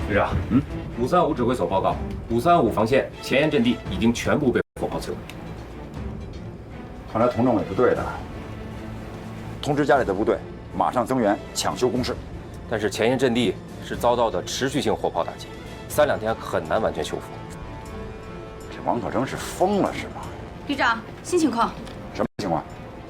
旅长，535指挥所报告，535防线前沿阵地已经全部被火炮摧毁。看来佟政委不对的，通知家里的部队马上增援，抢修工事。但是前沿阵地是遭到的持续性火炮打击，3、2天很难完全修复。这王可征是疯了是吗？旅长，新情况。什么情况？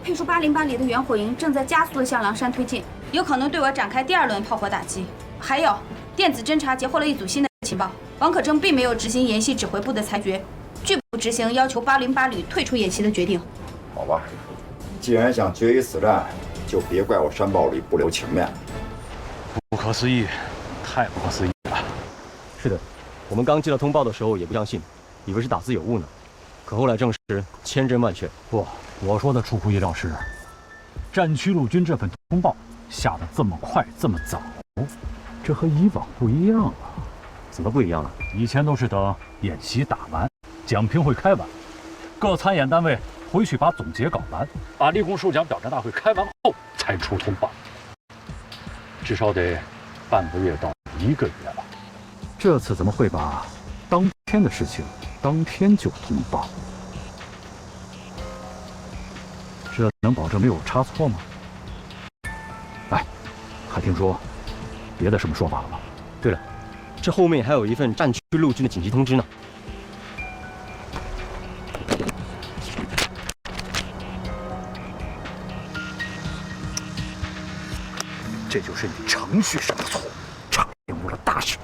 配属808里的远火营正在加速地向狼山推进，有可能对我展开第2轮炮火打击。还有，电子侦察截获了一组新的情报，王可征并没有执行演习指挥部的裁决，拒不执行要求808旅退出演习的决定。好吧，既然想决一死战，就别怪我山豹旅不留情面。不可思议，太不可思议了。是的，我们刚接到通报的时候也不相信，以为是打字有误呢。可后来证实千真万确。不，我说的出乎意料是，战区陆军这份通报下得这么快这么早，这和以往不一样啊。怎么不一样了？以前都是等演习打完，讲评会开完，各参演单位回去把总结搞完，把立功受奖表彰大会开完后才出通报，至少得半个月到1个月了。这次怎么会把当天的事情当天就通报？这能保证没有差错吗？哎，还听说别的什么说法了吗？对了，这后面还有一份战区陆军的紧急通知呢。这就是你程序上的错误，差点误了大事。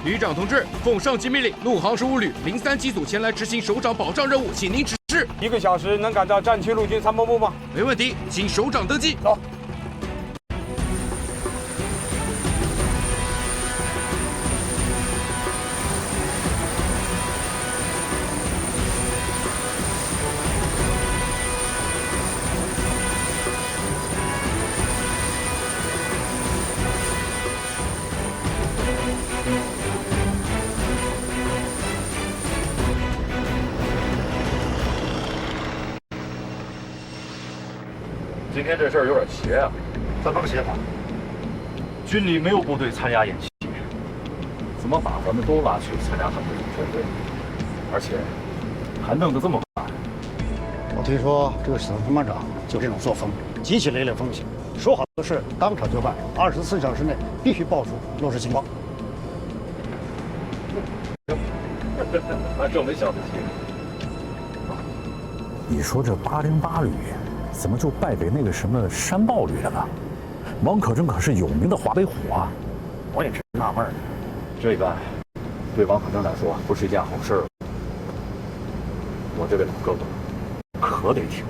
旅长同志，奉上级命令，陆航15旅03机组前来执行首长保障任务，请您指示。1个小时能赶到战区陆军参谋部吗？没问题，请首长登记。走。今天这事儿有点邪啊！怎么个邪法？军里没有部队参加演习，怎么把咱们都拉去参加他们的军队？而且还弄得这么晚。我听说这个沈参谋长就这种作风，极其雷厉风行，说好的事当场就办，24小时内必须报出落实情况。还真没想得起。你说这808旅怎么就败给那个什么山豹旅了呢？王可征可是有名的华北虎啊！我也真纳闷儿，这个对王可征来说不是一件好事儿。我这位老哥哥可得听。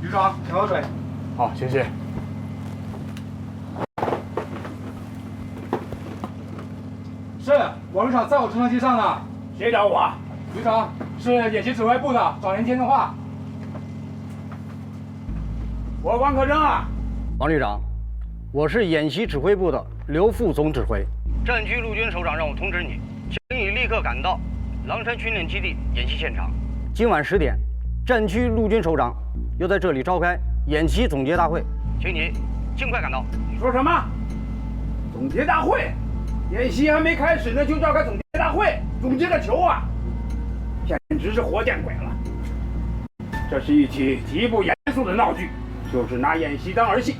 旅长，请喝水。好，谢谢。是，王旅长在我直升机上呢。谁找我？旅长，是演习指挥部的，找您接电话。我王可征啊，王旅长，我是演习指挥部的刘副总指挥。战区陆军首长让我通知你，请你立刻赶到狼山训练基地演习现场。今晚10点，战区陆军首长要在这里召开演习总结大会，请你尽快赶到。你说什么？总结大会？演习还没开始呢，就召开总结大会？总结个球啊！简直是活见鬼了！这是一起极不严肃的闹剧，就是拿演习当儿戏，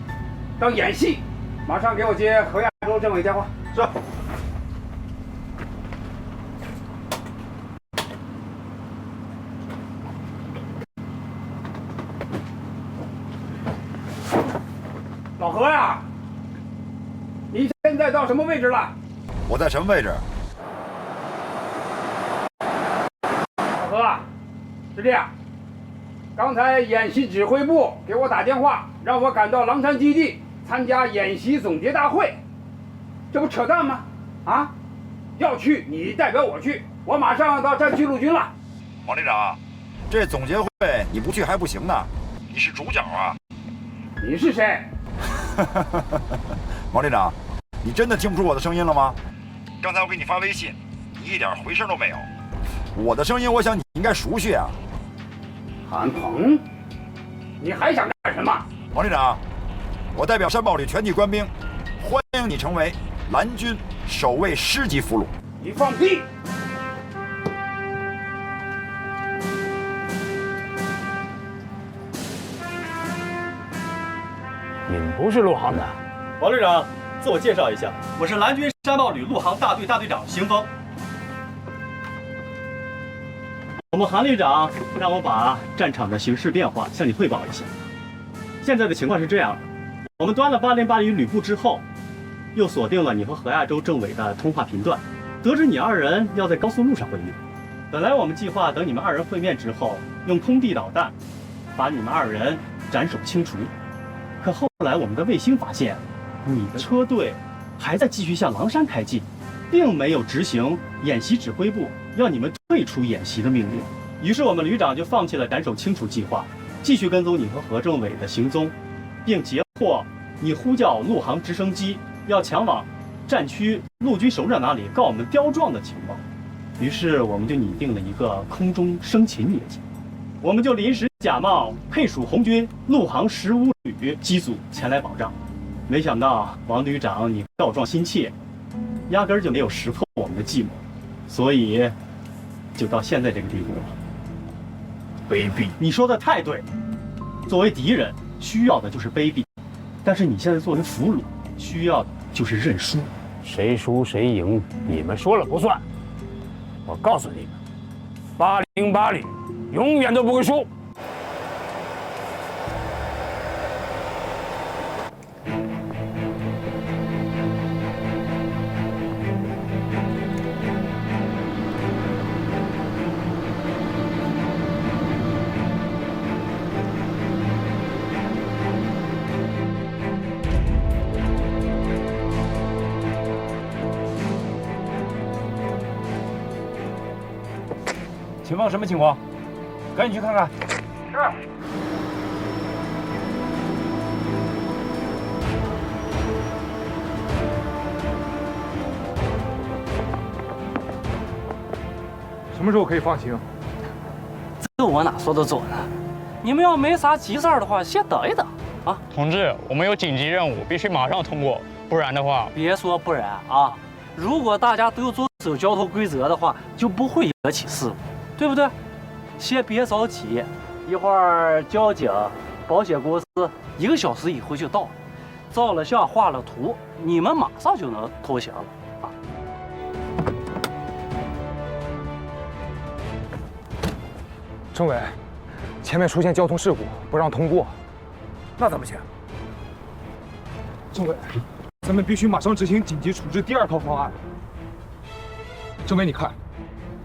当演戏。马上给我接何亚洲政委电话。是。老何呀，你现在到什么位置了？我在什么位置？老何，是这样，刚才演习指挥部给我打电话，让我赶到狼山基地参加演习总结大会，这不扯淡吗？啊，要去你代表我去，我马上到战区陆军了。王连长，这总结会你不去还不行呢，你是主角啊！你是谁？王连长，你真的听不出我的声音了吗？刚才我给你发微信，你一点回声都没有。我的声音，我想你应该熟悉啊。韩鹏，你还想干什么？王连长，我代表山堡里全体官兵，欢迎你成为蓝军守卫师级俘虏。你放屁！你们不是陆航的？王旅长，自我介绍一下，我是蓝军山堡旅陆航大队大队长邢峰。我们韩旅长让我把战场的形势变化向你汇报一下。现在的情况是这样的，我们端了808旅旅部之后，又锁定了你和何亚洲政委的通话频段，得知你二人要在高速路上会面。本来我们计划等你们二人会面之后，用空地导弹把你们二人斩首清除。可后来我们的卫星发现，你的车队还在继续向狼山开进，并没有执行演习指挥部要你们退出演习的命令。于是我们旅长就放弃了斩首清除计划，继续跟踪你和何政委的行踪，并截获你呼叫陆航直升机要前往战区陆军首长那里告我们刁状的情报。于是我们就拟定了一个空中生擒业绩，我们就临时假冒配属红军陆航15旅机组前来保障。没想到王旅长你告状心切，压根儿就没有识破我们的计谋，所以就到现在这个地步了。卑鄙！你说的太对，作为敌人需要的就是卑鄙，但是你现在作为俘虏需要的就是认输。谁输谁赢，你们说了不算。我告诉你们，808旅永远都不会输。前方什么情况？赶紧去看看。是。什么时候可以放行？这我哪说得准呢？你们要没啥急事儿的话，先等一等啊。同志，我们有紧急任务，必须马上通过，不然的话……别说不然啊，如果大家都遵守交通规则的话，就不会惹起事故，对不对？先别着急，一会儿交警、保险公司1个小时以后就到，照了相、画了图，你们马上就能通行了啊。政委，前面出现交通事故，不让通过。那怎么行？政委，咱们必须马上执行紧急处置第2套方案。政委，你看，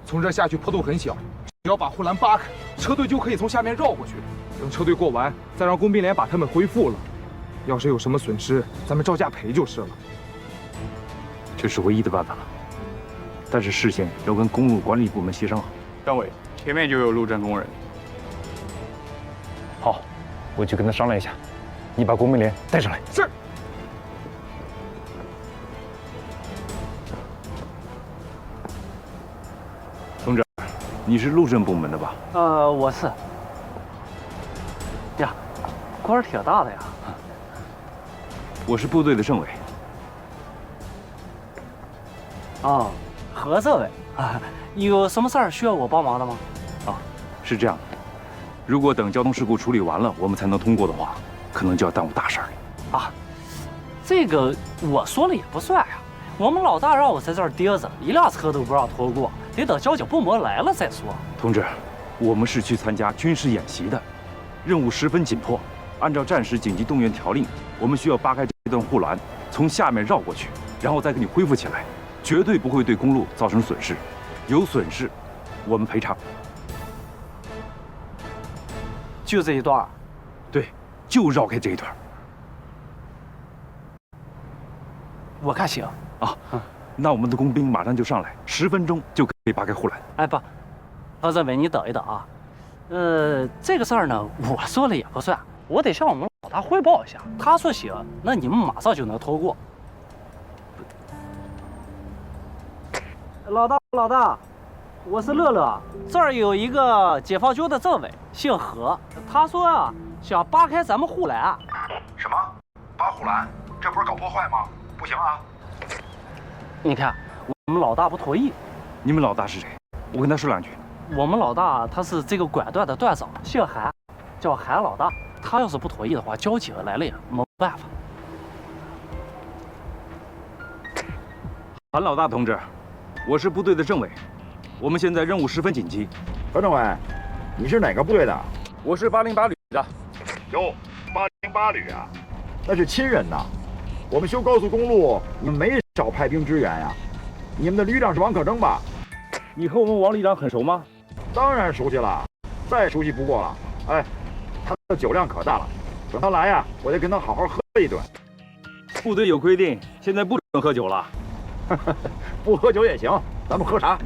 从这下去坡度很小，只要把护栏扒开，车队就可以从下面绕过去。等车队过完，再让工兵连把他们恢复了。要是有什么损失，咱们照价赔就是了。这是唯一的办法了，但是事先要跟公路管理部门协商好。政委，前面就有路政工人。好，我去跟他商量一下，你把工兵连带上来。是。同志，你是路政部门的吧？我是。呀，官儿挺大的呀。我是部队的政委。哦，何政委啊，有什么事儿需要我帮忙的吗？是这样的，如果等交通事故处理完了，我们才能通过的话，可能就要耽误大事了。啊，这个我说了也不算呀。我们老大让我在这儿憋着，一辆车都不让通过，得等交警部门来了再说。同志，我们是去参加军事演习的，任务十分紧迫。按照战时紧急动员条令，我们需要扒开这段护栏，从下面绕过去，然后再给你恢复起来，绝对不会对公路造成损失。有损失，我们赔偿。就这一段。对，就绕开这一段。我看行啊。那我们的工兵马上就上来，10分钟就可以扒开护栏。哎不，何政委你等一等啊。这个事儿呢，我说了也不算，我得向我们老大汇报一下。他说行，那你们马上就能通过。老大，我是乐乐，这儿有一个解放军的政委，姓何，他说啊，想扒开咱们护栏。什么？扒护栏？这不是搞破坏吗？不行啊！你看，我们老大不同意。你们老大是谁？我跟他说2句。我们老大他是这个管段的段长，姓韩，叫韩老大。他要是不同意的话，交警来了也没办法。韩老大同志，我是部队的政委，我们现在任务十分紧急。何政委，你是哪个部队的？我是808旅的。哟，808旅啊，那是亲人呐。我们修高速公路，你们没少派兵支援呀。你们的旅长是王可征吧？你和我们王旅长很熟吗？当然熟悉了，再熟悉不过了。哎，他的酒量可大了，等他来呀，我得跟他好好喝一顿。部队有规定，现在不准喝酒了。不喝酒也行，咱们喝茶。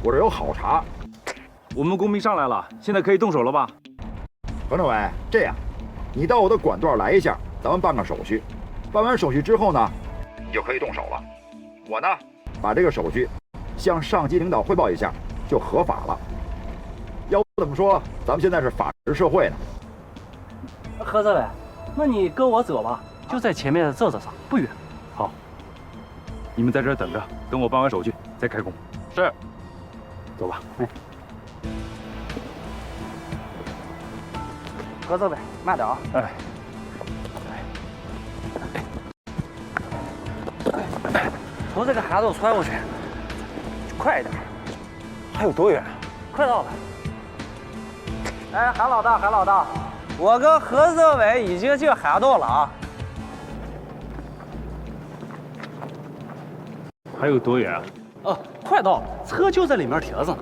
我这有好茶。我们工兵上来了，现在可以动手了吧？何政委，这样，你到我的管段来一下，咱们办个手续。办完手续之后呢，你就可以动手了。我呢，把这个手续向上级领导汇报一下，就合法了。要不怎么说咱们现在是法治社会呢？何政委，那你跟我走吧，就在前面这上，不远。好，你们在这儿等着，等我办完手续再开工。是，走吧。何政委，慢点啊。哎。从这个涵洞穿过去，快一点。还有多远？快到了。哎，韩老大，我跟何政委已经进涵洞了啊。还有多远啊？哦，快到了，车就在里面停着呢。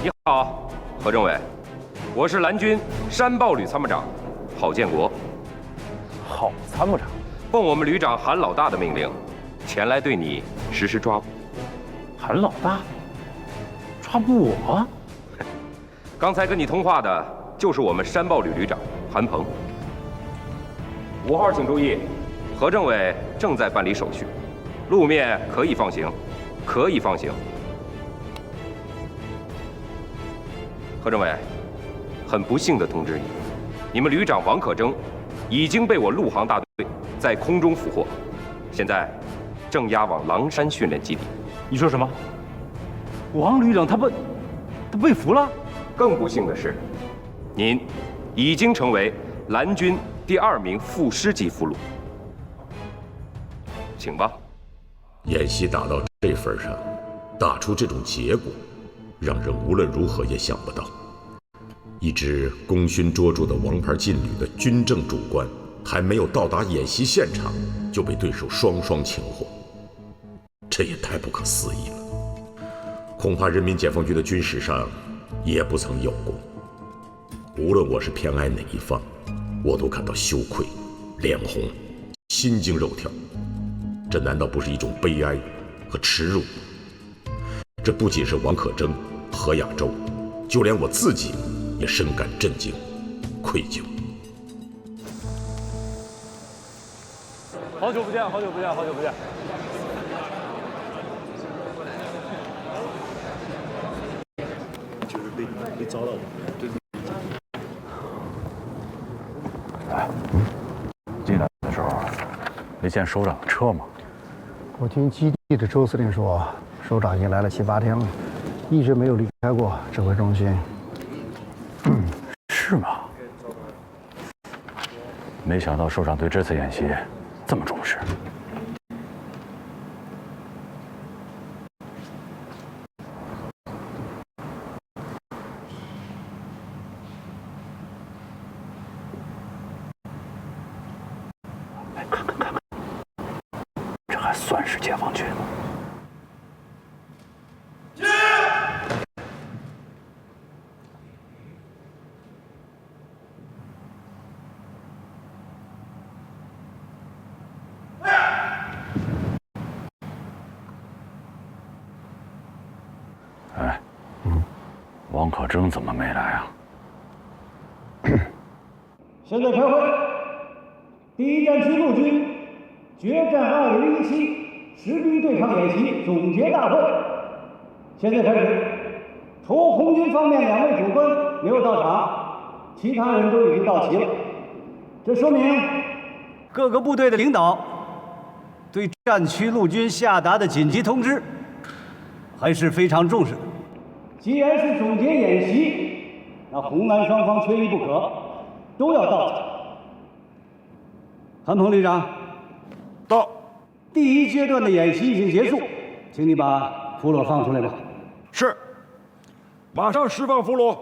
你好，何政委，我是蓝军山豹旅参谋长郝建国。郝参谋长，奉我们旅长韩老大的命令，前来对你实施抓捕。韩老大，抓捕我？刚才跟你通话的就是我们山豹旅旅长韩鹏。5号，请注意，何政委正在办理手续，路面可以放行，可以放行。何政委，很不幸地通知你，你们旅长王可征已经被我陆航大队在空中俘获，现在正押往狼山训练基地。你说什么？王旅长他被俘了？更不幸的是，您已经成为蓝军第2名副师级俘虏。请吧。演习打到这份上，打出这种结果，让人无论如何也想不到。一支功勋卓著的王牌劲旅的军政主官，还没有到达演习现场，就被对手双双擒获，这也太不可思议了。恐怕人民解放军的军史上也不曾有过。无论我是偏爱哪一方，我都感到羞愧、脸红、心惊肉跳。这难道不是一种悲哀和耻辱？这不仅是王可征、何亚洲，就连我自己也深感震惊、愧疚。好久不见，好久不见，好久不见。就是被遭到了。对。哎，进来的时候没见首长的车吗？我听基地的周司令说，首长已经来了7、8天了，一直没有离开过指挥中心。是吗？没想到首长对这次演习这么重视。算是解放军了。哎，王可征怎么没来啊？现在开会，第一战区陆军决战2017实兵对抗演习总结大会现在开始。除红军方面2位主官没有到场，其他人都已经到齐了。这说明各个部队的领导对战区陆军下达的紧急通知还是非常重视的。既然是总结演习，那红蓝双方缺一不可，都要到场。韩鹏旅长，到。第1阶段的演习已经结束，请你把俘虏放出来吧。是，马上释放俘虏。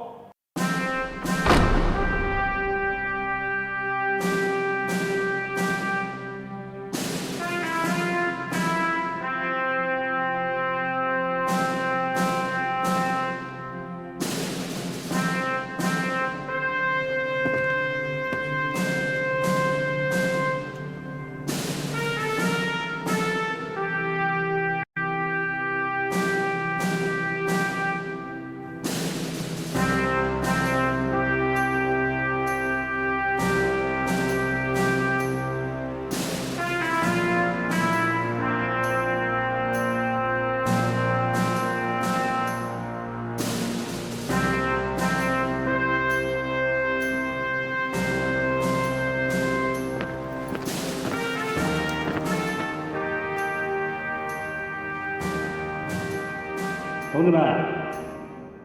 同志们，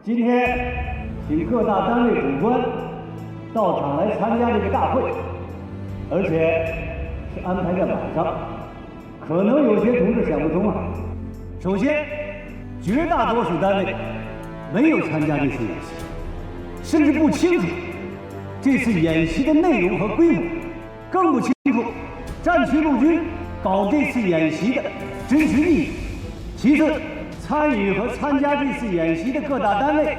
今天请各大单位主官到场来参加这个大会，而且是安排在晚上。可能有些同志想不通啊。首先，绝大多数单位没有参加这次演习，甚至不清楚这次演习的内容和规模，更不清楚战区陆军搞这次演习的真实意义。其次，参与和参加这次演习的各大单位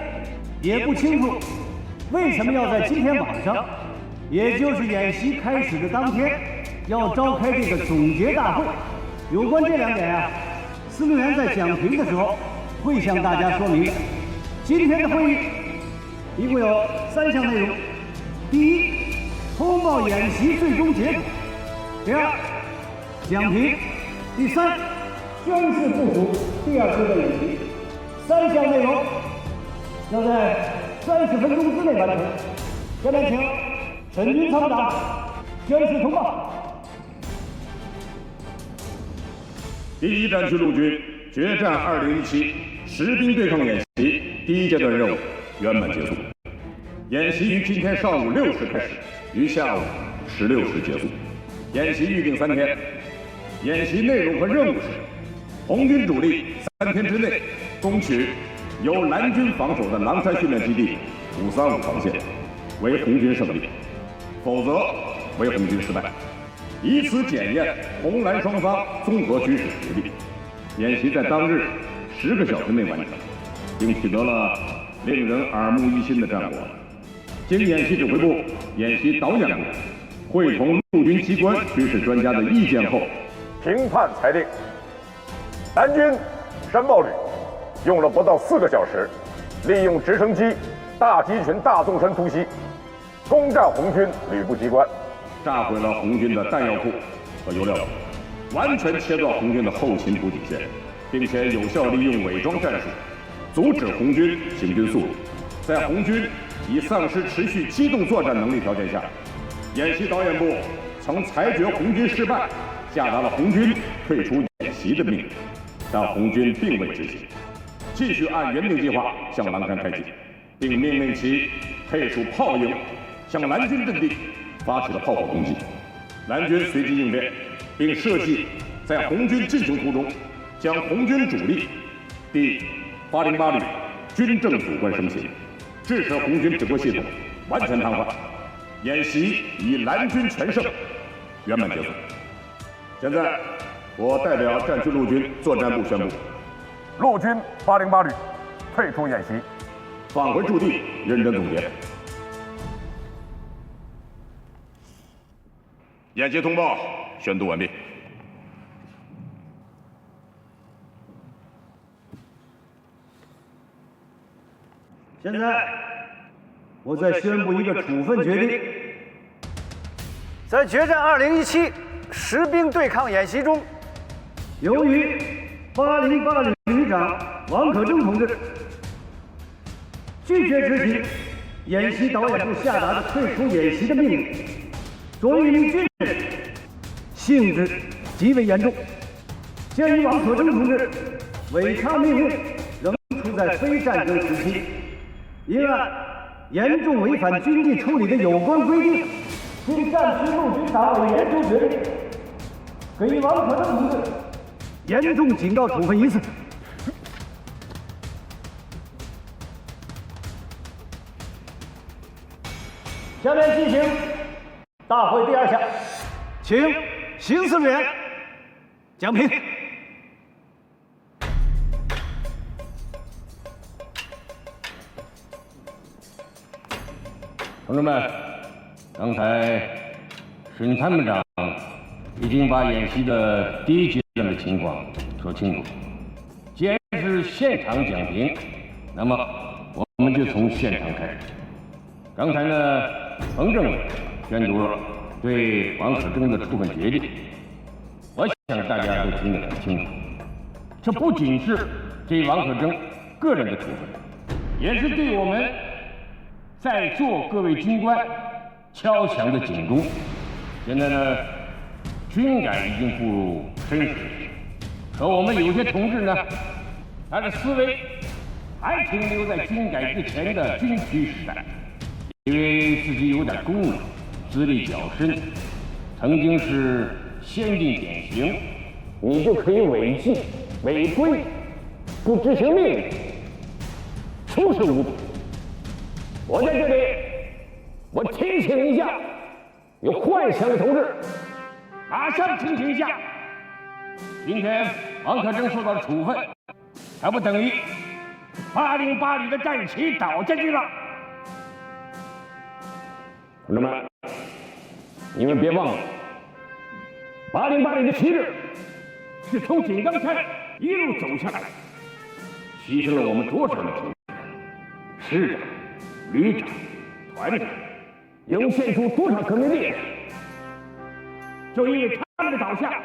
也不清楚为什么要在今天晚上，也就是演习开始的当天，要召开这个总结大会。有关这2点啊，司令员在讲评的时候会向大家说明的。今天的会议一共有3项内容：第一，通报演习最终结果；第二，讲评；第三，宣誓部署第2阶段演习。3项内容要在30分钟之内完成。下面请陈军参谋长宣誓通报。第一战区陆军决战2017实兵对抗演习第1阶段任务圆满结束。演习于今天上午6时开始，于下午16时结束。演习预定3天。演习内容和任务是：红军主力3天之内攻取由蓝军防守的狼山训练基地535防线，为红军胜利；否则为红军失败。以此检验红蓝双方综合军事实力。演习在当日10个小时内完成，并取得了令人耳目一新的战果。经演习指挥部演习导演部会同陆军机关军事专家的意见后，评判裁定，蓝军山豹旅用了不到4个小时，利用直升机大集群大纵深突袭，攻占红军旅部机关，炸毁了红军的弹药库和油料库，完全切断红军的后勤补给线，并且有效利用伪装战术，阻止红军行军速度。在红军已丧失持续机动作战能力条件下，演习导演部曾裁决红军失败，下达了红军退出演习的命令，但红军并未执行，继续按原定计划向狼山开进，并命令其配属炮营向蓝军阵地发起了炮火攻击。蓝军随即应变，并设计在红军进行途中将红军主力第808旅军政主官生擒，致使红军指挥系统完全瘫痪。演习以蓝军全胜圆满结束。现在我代表战区陆军作战部宣布，陆军808旅退出演习，返回驻地认真总结。演习通报宣读完毕。现在，我再宣布一个处分决定。在决战2017实兵对抗演习中，由于808旅旅长王可正同志拒绝执行演习导演部下达的退出演习的命令，作为一名军人，性质极为严重。鉴于王可正同志违抗命令仍处在非战争时期，因按严重违反军纪处理的有关规定，经战区陆军党委研究决定，给予王可正同志严重警告处分一次。下面进行大会第2项，请刑事委员讲评。同志们，刚才沈参谋长已经把演习的第1阶段的情况说清楚。既然是现场讲评，那么我们就从现场开始。刚才呢，彭政委宣读了对王可正的处分决定，我想大家都听得很清楚。这不仅是对王可正个人的处分，也是对我们在座各位军官敲响的警钟。现在呢，军改已经步入深时，可我们有些同志呢，他的思维还停留在军改之前的军区时代，以为自己有点功劳，资历较深，曾经是先进典型，你就可以违纪、违规，不执行命令，出师无名。我在这里，我提醒一下有幻想的同志，马上清醒一下。今天王可正受到了处分，还不等于808旅的战旗倒下去了。同志们，你们别忘了，808旅的旗帜是从井冈山一路走下来，牺牲了我们多少的同志，师长、旅长、团长，涌现出多少革命烈士！就因为他们的倒下，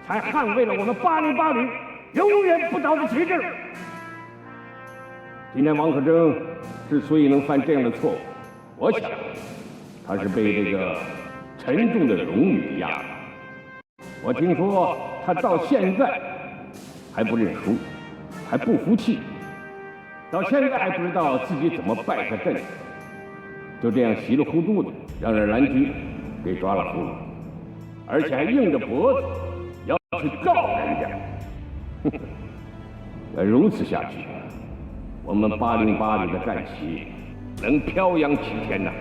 才捍卫了我们808旅永远不倒的旗帜。今天王可正之所以能犯这样的错误，我想他是被这个沉重的荣誉压着。我听说他到现在还不认输，还不服气。到现在还不知道自己怎么败下阵来，就这样稀里糊涂的让人蓝军给抓了俘虏，而且还硬着脖子要去告人家。哼，要如此下去，我们808旅的战旗能飘扬几天呢？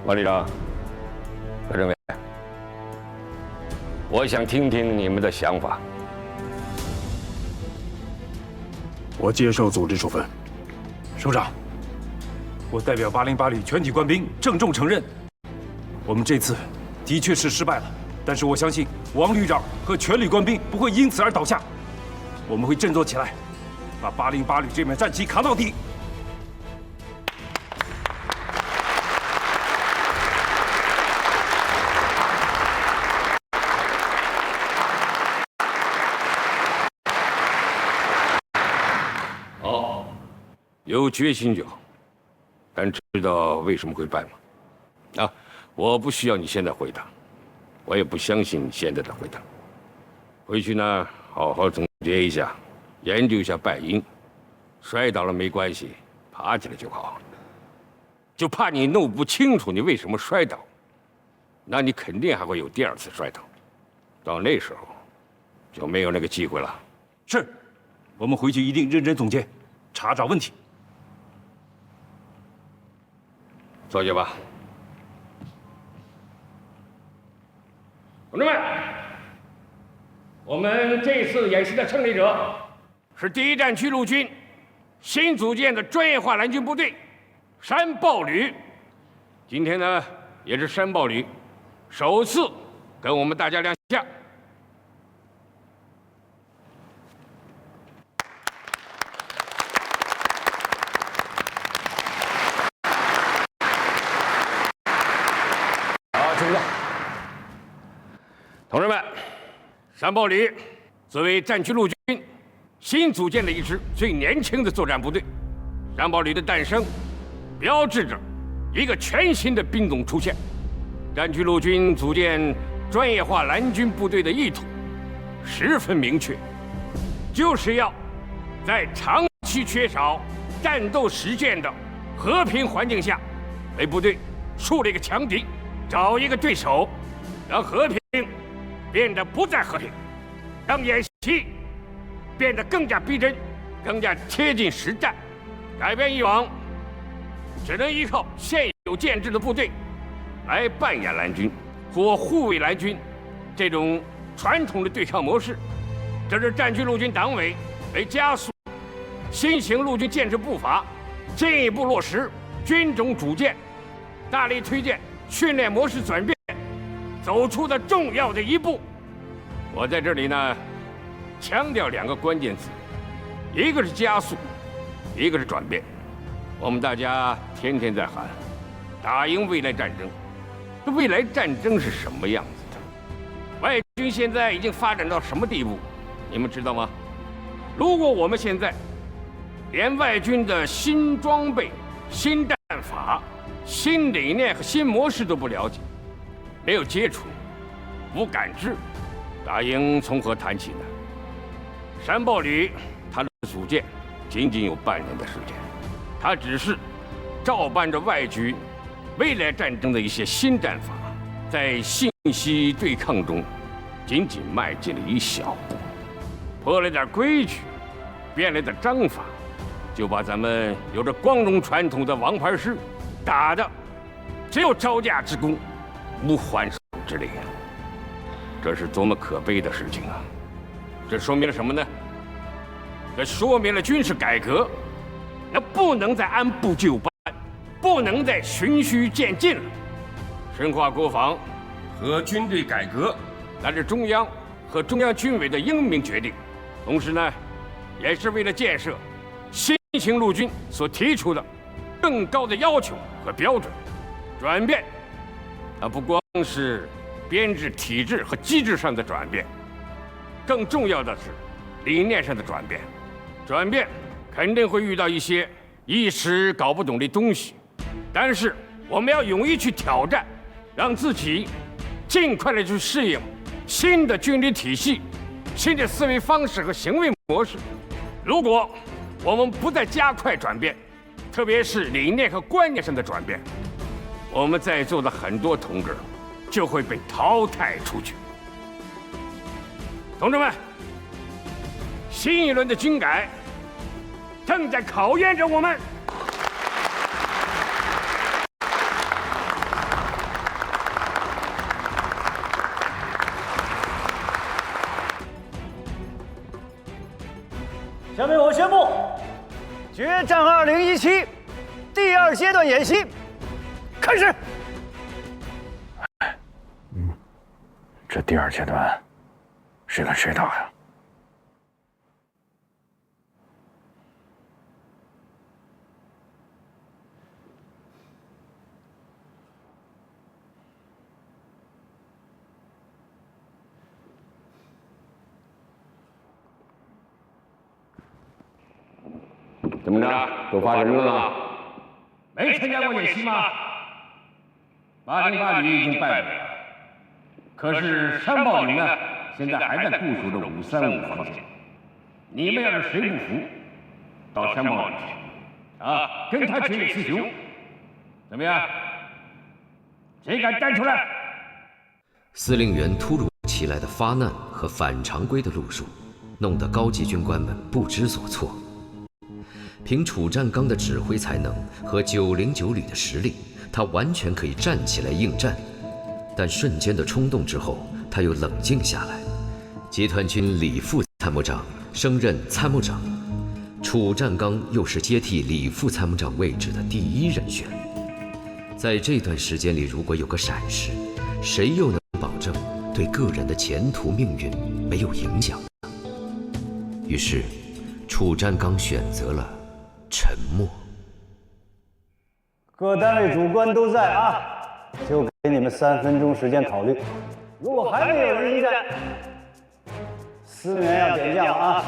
王旅长、何政委，我想听听你们的想法。我接受组织处分。首长，我代表808旅全体官兵郑重承认，我们这次的确是失败了。但是我相信王旅长和全旅官兵不会因此而倒下，我们会振作起来，把808旅这面战旗扛到底。有决心就好，但知道为什么会败吗？啊，我不需要你现在回答，我也不相信你现在的回答。回去呢，好好总结一下，研究一下败因。摔倒了没关系，爬起来就好。就怕你弄不清楚你为什么摔倒，那你肯定还会有第2次摔倒，到那时候就没有那个机会了。是，我们回去一定认真总结，查找问题。坐下吧。同志们，我们这次演习的胜利者是第一战区陆军新组建的专业化蓝军部队山豹旅。今天呢，也是山豹旅首次跟我们大家亮相。好，请坐。同志们，山豹旅作为战区陆军新组建的一支最年轻的作战部队，山豹旅的诞生，标志着一个全新的兵种出现。战区陆军组建专业化蓝军部队的意图十分明确，就是要在长期缺少战斗实践的和平环境下，为部队树立一个强敌，找一个对手，让和平变得不再和平，让演习变得更加逼真，更加贴近实战，改变以往只能依靠现有建制的部队来扮演蓝军或护卫蓝军这种传统的对抗模式。这是战区陆军党委为加速新型陆军建制步伐，进一步落实军种主建，大力推荐训练模式转变走出的重要的一步。我在这里呢，强调2个关键词，一个是加速，一个是转变。我们大家天天在喊打赢未来战争，这未来战争是什么样子的？外军现在已经发展到什么地步？你们知道吗？如果我们现在连外军的新装备、新战法、新理念和新模式都不了解，没有接触，无感知，打赢从何谈起呢？山豹旅它的组建仅仅有半年的时间，它只是照搬着外军未来战争的一些新战法，在信息对抗中仅仅迈进了一小步，破了点规矩，变了点章法，就把咱们有着光荣传统的王牌师打的只有招架之功，无还手之力啊！这是多么可悲的事情啊！这说明了什么呢？这说明了军事改革，那不能再按部就班，不能再循序渐进了。深化国防和军队改革，那是中央和中央军委的英明决定，同时呢，也是为了建设新型陆军所提出的更高的要求和标准。转变，那不光是编制、体制和机制上的转变，更重要的是理念上的转变。转变肯定会遇到一些一时搞不懂的东西，但是我们要勇于去挑战，让自己尽快的去适应新的军旅体系、新的思维方式和行为模式。如果我们不再加快转变，特别是理念和观念上的转变，我们在座的很多同志就会被淘汰出去。同志们，新一轮的军改正在考验着我们。下面我宣布，决战2017第2阶段演习开始。这第2阶段谁跟谁打呀？怎么着？都发什么了？没参加过演习吗？808旅已经败北了，可是山豹旅呢，现在还在部署着535防线。你们要是谁不服，到山豹旅去，跟他决一雌雄，怎么样？谁敢站出来？司令员突如其来的发难和反常规的路数，弄得高级军官们不知所措。凭楚占刚的指挥才能和909旅的实力，他完全可以站起来应战。但瞬间的冲动之后，他又冷静下来。集团军李副参谋长升任参谋长，楚占刚又是接替李副参谋长位置的第一人选。在这段时间里，如果有个闪失，谁又能保证对个人的前途命运没有影响呢？于是，楚占刚选择了沉默。各单位主官都在啊，就给你们3分钟时间考虑。如果还没有人应战，司令员要点将了啊！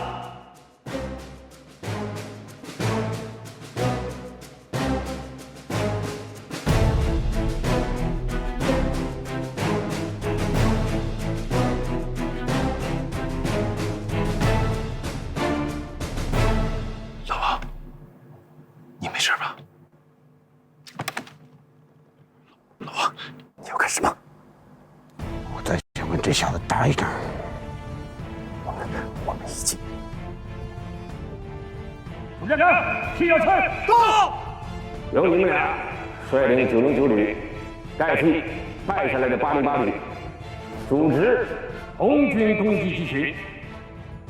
老王，你没事吧？老王，你要干什么？我再想跟这小子打一仗。我们已经。楚占刚，7要村到，由你们俩率领909旅，代替败下来的808旅，组织红军攻击集群，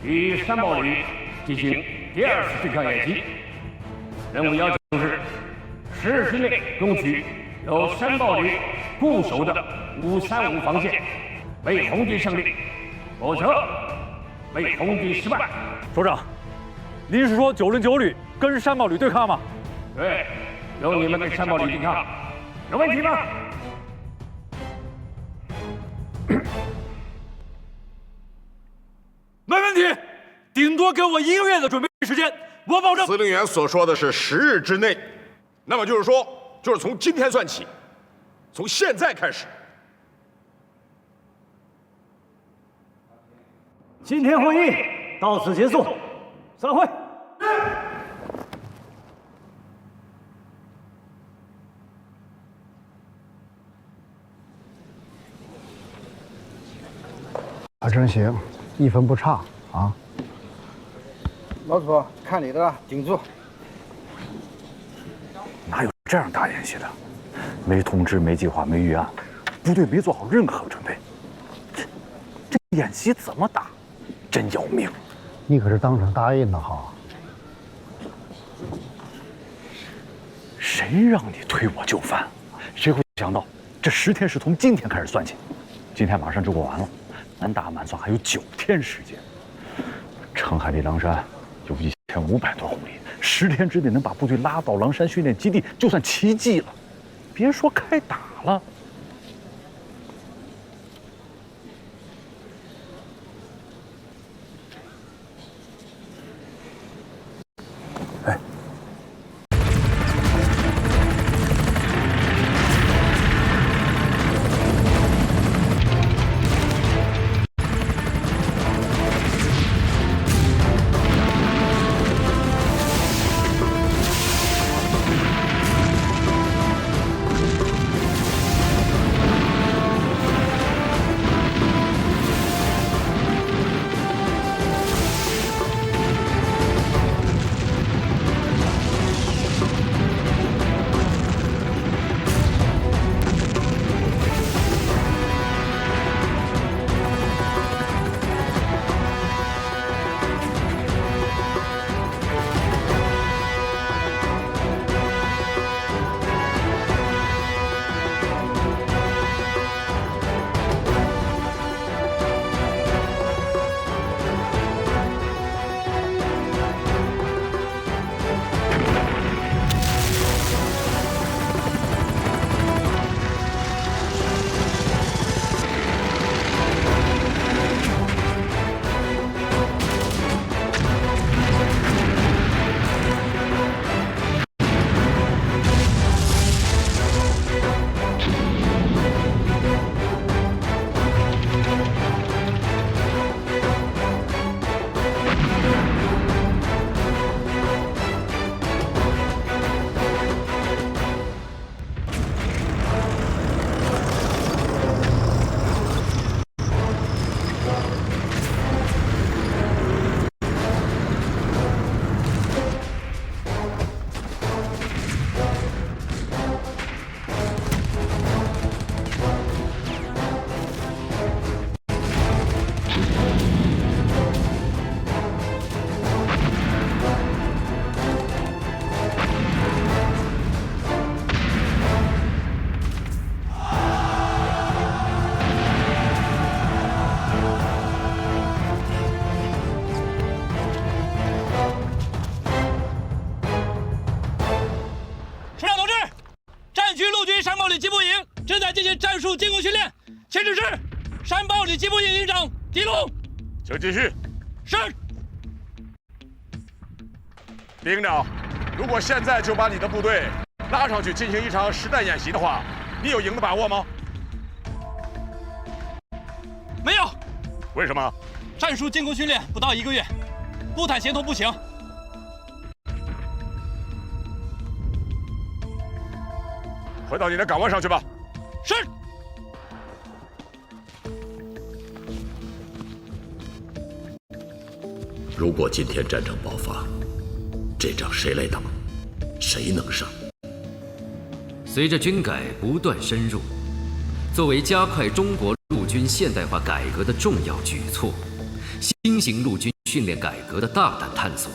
与山豹旅进行第2次对抗演习。任务要求是10日之内攻取由山豹旅固守的535防线，为红军胜利，否则为红军失败。首长，您是说909旅跟山豹旅对抗吗？对，由你们跟山豹旅对抗，有问题吗？没问题，顶多给我1个月的准备时间，我保证。司令员所说的是10日之内，那么就是说，就是从今天算起，从现在开始。今天会议到此结束，散会。真行，1分不差啊！老楚，看你的，顶住！哪有这样大演习的？没通知、没计划、没预案，部队没做好任何准备，这演习怎么打？真要命！你可是当场答应的哈。谁让你推我就范？谁会想到这10天是从今天开始算起？今天马上就过完了。满打满算还有9天时间。澄海离狼山有1500多公里，10天之内能把部队拉到狼山训练基地，就算奇迹了。别说开打了。哎。属进攻训练，前指示山豹旅机部营营长狄龙。请继续。是。李营长，如果现在就把你的部队拉上去进行一场实弹演习的话，你有赢的把握吗？没有。为什么？战术进攻训练不到1个月，步坦协同不行。回到你的岗位上去吧。是。如果今天战争爆发，这仗谁来打？谁能上？随着军改不断深入，作为加快中国陆军现代化改革的重要举措，新型陆军训练改革的大胆探索，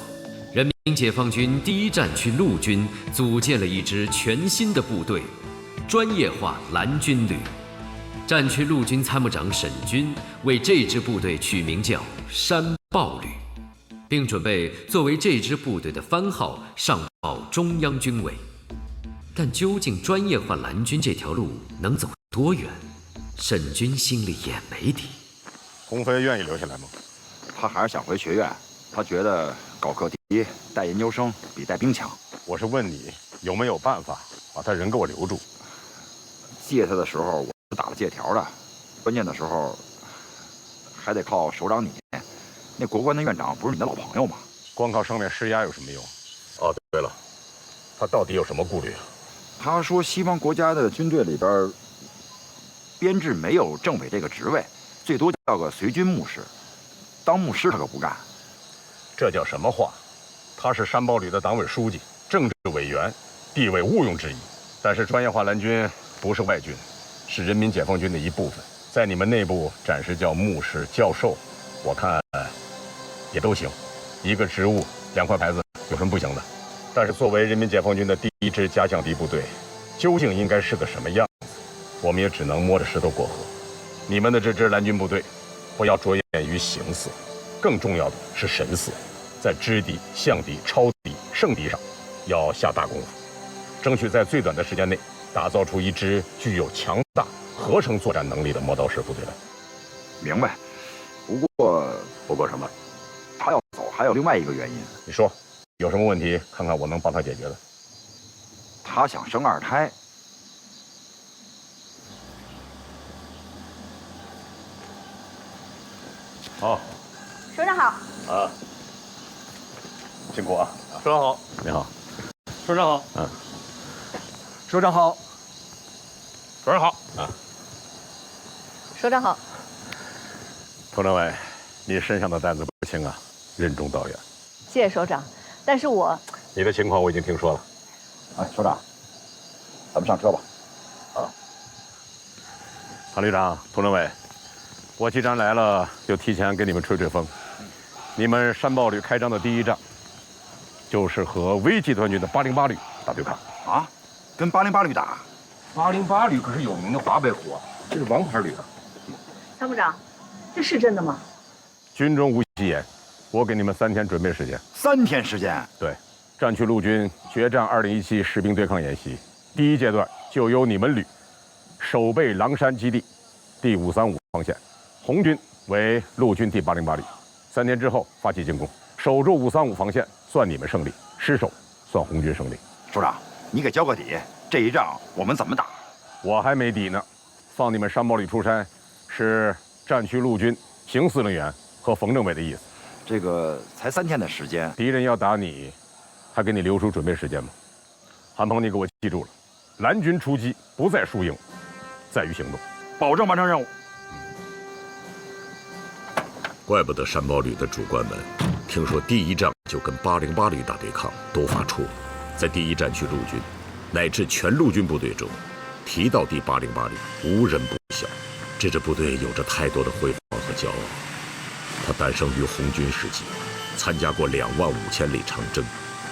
人民解放军第一战区陆军组建了一支全新的部队——专业化蓝军旅。战区陆军参谋长沈军为这支部队取名叫山豹旅，并准备作为这支部队的番号上报中央军委。但究竟专业化蓝军这条路能走多远，沈军心里也没底。鸿飞愿意留下来吗？他还是想回学院，他觉得搞课题带研究生比带兵强。我是问你有没有办法把他人给我留住？借他的时候我是打了借条的，关键的时候还得靠首长你。那国关的院长不是你的老朋友吗？光靠上面施压有什么用？哦，对了，他到底有什么顾虑啊？他说西方国家的军队里边编制没有政委这个职位，最多叫个随军牧师，当牧师他可不干。这叫什么话？他是山豹旅的党委书记、政治委员，地位毋庸置疑。但是专业化蓝军不是外军，是人民解放军的一部分，在你们内部暂时叫牧师、教授，我看也都行，一个职务2块牌子有什么不行的？但是作为人民解放军的第一支假想敌部队，究竟应该是个什么样子，我们也只能摸着石头过河。你们的这支蓝军部队，不要着眼于形似，更重要的是神似，在知敌、向敌、超敌、胜敌上要下大功夫，争取在最短的时间内打造出一支具有强大合成作战能力的磨刀石部队来。明白。不过什么？他要走还有另外一个原因。你说，有什么问题？看看我能帮他解决的。他想生2胎。好，首长好。啊，辛苦啊。首长好。你好。首长好。嗯。首长好。主任好。啊。首长好。佟政委，你身上的担子不轻啊，任重道远。谢谢首长，但是你的情况我已经听说了。哎，首长，咱们上车吧。啊。唐旅长、佟政委，我既然来了，就提前给你们吹吹风。你们山豹旅开张的第一仗，就是和V集团军的808旅打对抗。啊？跟808旅打？808旅可是有名的华北虎啊，这是王牌旅啊。参谋长，这是真的吗？军中无戏言，我给你们3天准备时间。3天时间？对，战区陆军决战2017实兵对抗演习第1阶段就由你们旅守备狼山基地第535防线，红军为陆军第808旅。3天之后发起进攻，守住535防线算你们胜利，失守算红军胜利。首长，你给交个底，这一仗我们怎么打？我还没底呢。放你们山豹旅出山，是战区陆军邢司令员和冯政委的意思。这个才3天的时间，敌人要打你，还给你留出准备时间吗？韩鹏，你给我记住了，蓝军出击不在输赢，在于行动，保证完成任务。怪不得山豹旅的主官们听说第一仗就跟808旅打对抗都发怵，在第一战区陆军乃至全陆军部队中，提到第808旅无人不晓。这支部队有着太多的辉煌和骄傲。它诞生于红军时期，参加过25000里长征、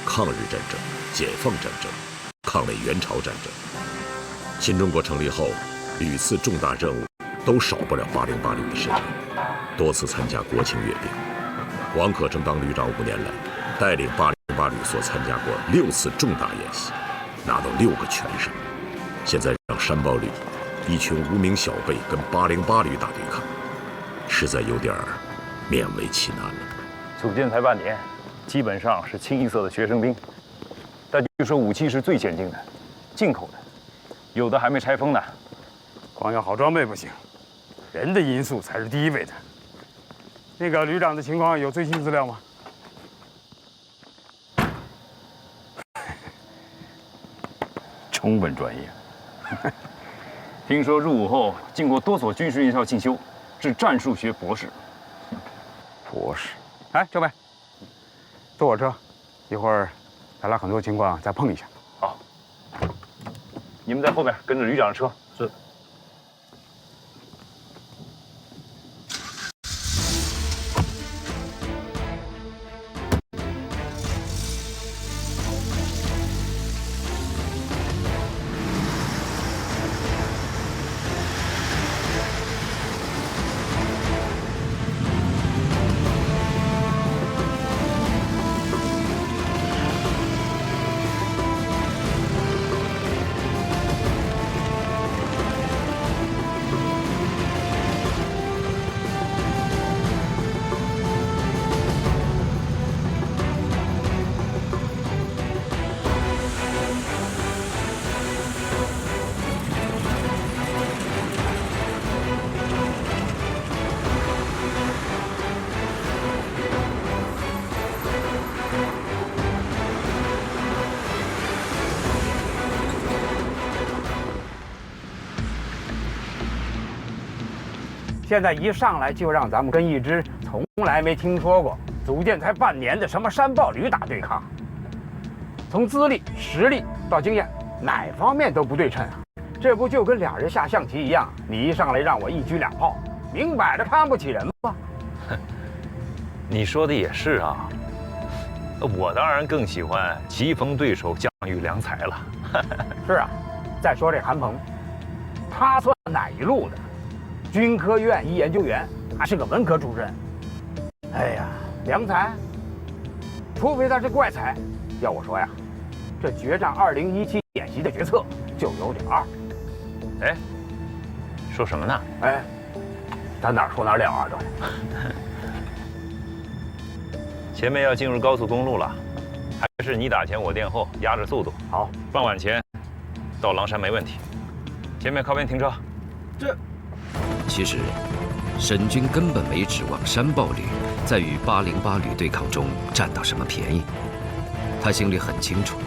抗日战争、解放战争、抗美援朝战争。新中国成立后，屡次重大任务都少不了808旅的身影，多次参加国庆阅兵。王可成当旅长5年来，带领808旅所参加过6次重大演习，拿到6个全胜。现在让山豹旅一群无名小辈跟808旅打对抗，实在有点勉为其难了。组建才半年，基本上是清一色的学生兵。但据说武器是最先进的，进口的，有的还没拆封呢。光有好装备不行，人的因素才是第一位的。那个旅长的情况有最新资料吗？充分专业。听说入伍后经过多所军事院校进修，是战术学博士。博士？哎，政委，坐我车，一会儿咱俩很多情况再碰一下。好，你们在后面跟着旅长的车。是。现在一上来就让咱们跟一支从来没听说过、组建才半年的什么山豹旅打对抗，从资历、实力到经验，哪方面都不对称啊！这不就跟俩人下象棋一样，你一上来让我一车2炮，明摆着看不起人吗？你说的也是啊，我当然更喜欢棋逢对手，将遇良才了。是啊，再说这韩鹏，他算哪一路的？军科院一研究员，还是个文科出身。哎呀，良才，除非他是怪才。要我说呀，这决战2017演习的决策就有点二。哎，说什么呢？哎，咱哪说哪了啊？这前面要进入高速公路了，还是你打前我垫后，压着速度。好，傍晚前到狼山没问题。前面靠边停车。其实，沈军根本没指望山豹旅在与808旅对抗中占到什么便宜。他心里很清楚，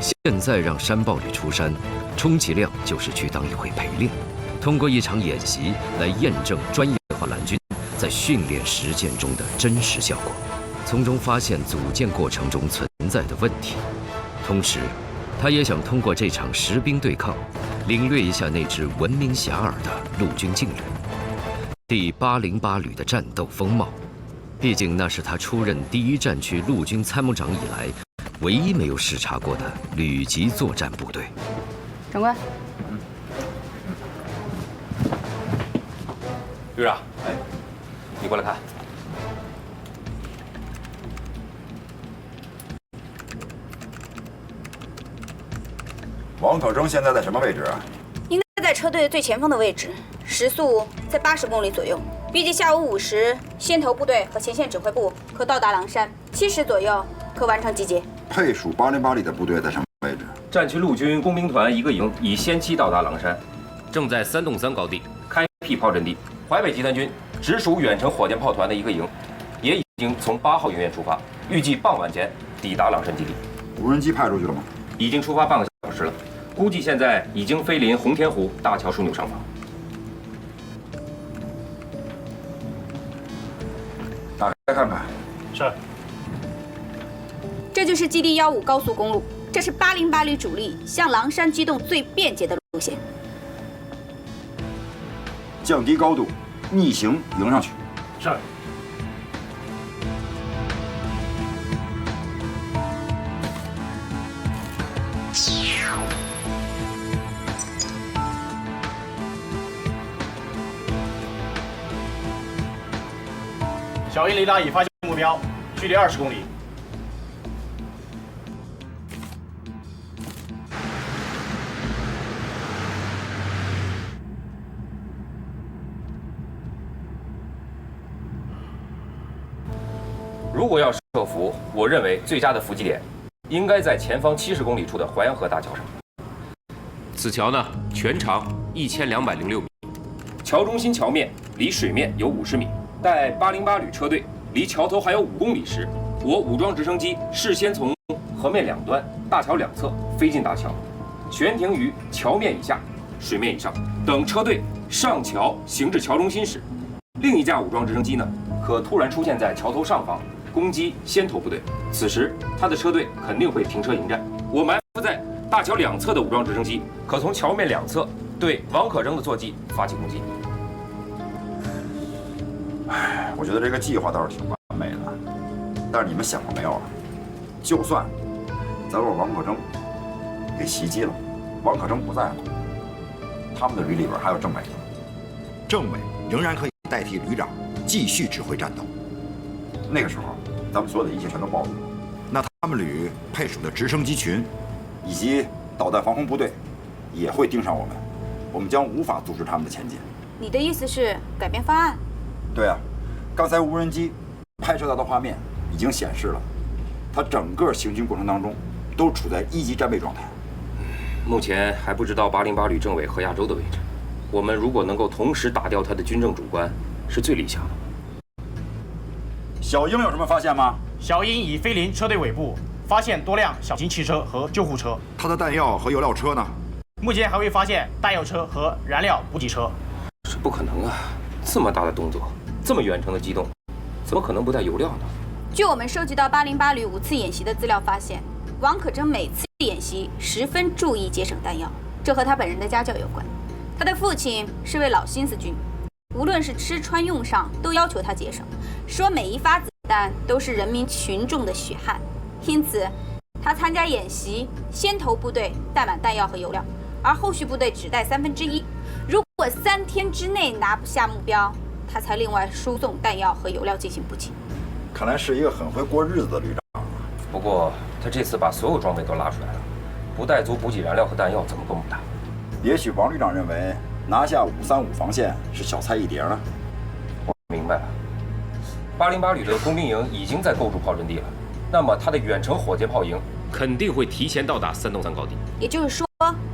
现在让山豹旅出山，充其量就是去当一回陪练，通过一场演习来验证专业化蓝军在训练实践中的真实效果，从中发现组建过程中存在的问题。同时，他也想通过这场实兵对抗，领略一下那支闻名遐迩的陆军劲旅，第808旅的战斗风貌。毕竟那是他出任第1战区陆军参谋长以来，唯一没有视察过的旅级作战部队。长官，旅长，哎，你过来看。王可征现在在什么位置啊？应该在车队的最前方的位置，时速在80公里左右。预计下午5时，先头部队和前线指挥部可到达狼山，7时左右可完成集结。配属808旅的部队在什么位置？战区陆军工兵团1个营已先期到达狼山，正在3洞3高地开辟炮阵地。淮北集团军直属远程火箭炮团的1个营，也已经从8号营院出发，预计傍晚前抵达狼山基地。无人机派出去了吗？已经出发半个小时了，估计现在已经飞临红天湖大桥枢纽上方。打开看看。是。这就是基地15高速公路，这是808旅主力向狼山机动最便捷的路线。降低高度，逆行迎上去。是。小鹰雷达已发现目标，距离20公里。如果要设伏，我认为最佳的伏击点应该在前方70公里处的淮阳河大桥上。此桥呢，全长1206米，桥中心桥面离水面有50米。待808旅车队离桥头还有5公里时，我武装直升机事先从河面两端、大桥两侧飞进大桥，悬停于桥面以下、水面以上，等车队上桥行至桥中心时，另一架武装直升机呢，可突然出现在桥头上方，攻击先头部队。此时，他的车队肯定会停车迎战。我埋伏在大桥两侧的武装直升机，可从桥面两侧对王可征的坐骑发起攻击。我觉得这个计划倒是挺完美的，但是你们想过没有啊？就算咱把王可征给袭击了，王可征不在了，他们的旅里边还有政委呢，政委仍然可以代替旅长继续指挥战斗。那个时候，咱们所有的一切全都暴露了，那他们旅配属的直升机群以及导弹防空部队也会盯上我们，我们将无法阻止他们的前进。你的意思是改变方案？对啊，刚才无人机拍摄到的画面已经显示了，它整个行军过程当中都处在1级战备状态。目前还不知道808旅政委何亚洲的位置。我们如果能够同时打掉他的军政主官，是最理想的。小英有什么发现吗？小英已飞临车队尾部，发现多辆小型汽车和救护车。他的弹药和油料车呢？目前还未发现弹药车和燃料补给车。这不可能啊！这么大的动作，这么远程的机动，怎么可能不带油料呢？据我们收集到808旅5次演习的资料发现，王可征每次演习十分注意节省弹药，这和他本人的家教有关。他的父亲是位老新四军，无论是吃穿用上都要求他节省，说每一发子弹都是人民群众的血汗，因此他参加演习，先头部队带满弹药和油料，而后续部队只带1/3。如果3天之内拿不下目标，他才另外输送弹药和油料进行补给。看来是一个很会过日子的旅长。不过他这次把所有装备都拉出来了，不带足补给燃料和弹药，怎么公布的？也许王旅长认为拿下535防线是小菜一碟呢。我明白了，808旅的工兵营已经在构筑炮阵地了，那么他的远程火箭炮营肯定会提前到达3洞3高地。也就是说，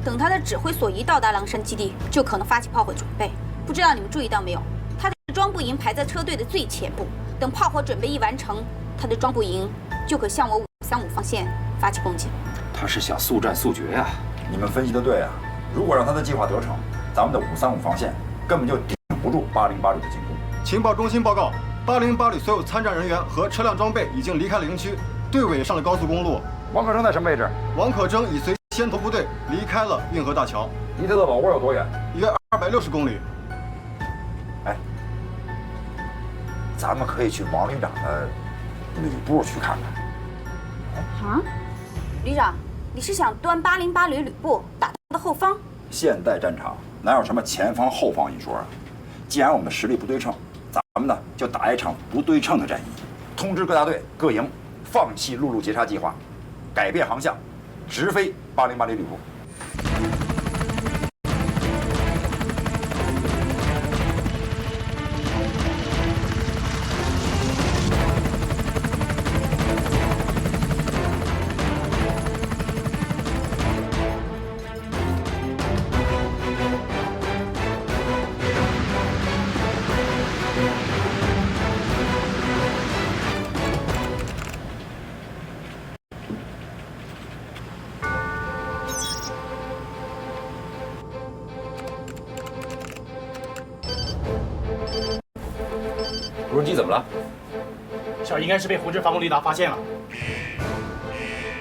等他的指挥所一到达狼山基地，就可能发起炮火准备。不知道你们注意到没有，他的装步营排在车队的最前部，等炮火准备一完成，他的装步营就可向我535防线发起攻击。他是想速战速决呀！你们分析的对啊，如果让他的计划得逞，咱们的535防线根本就顶不住808旅的进攻。情报中心报告，808旅所有参战人员和车辆装备已经离开了营区，队尾上了高速公路。王可征在什么位置？王可征已随先头部队离开了运河大桥。离他的老窝有多远？约260公里。哎，咱们可以去王旅长的旅部去看看。啊，旅长，你是想端808旅旅部打他的后方？现代战场哪有什么前方后方一说啊？既然我们的实力不对称，咱们呢就打一场不对称的战役，通知各大队各营放弃陆路截杀计划，改变航向，直飞808旅旅部。无人机怎么了？小应该是被红军防空雷达发现了，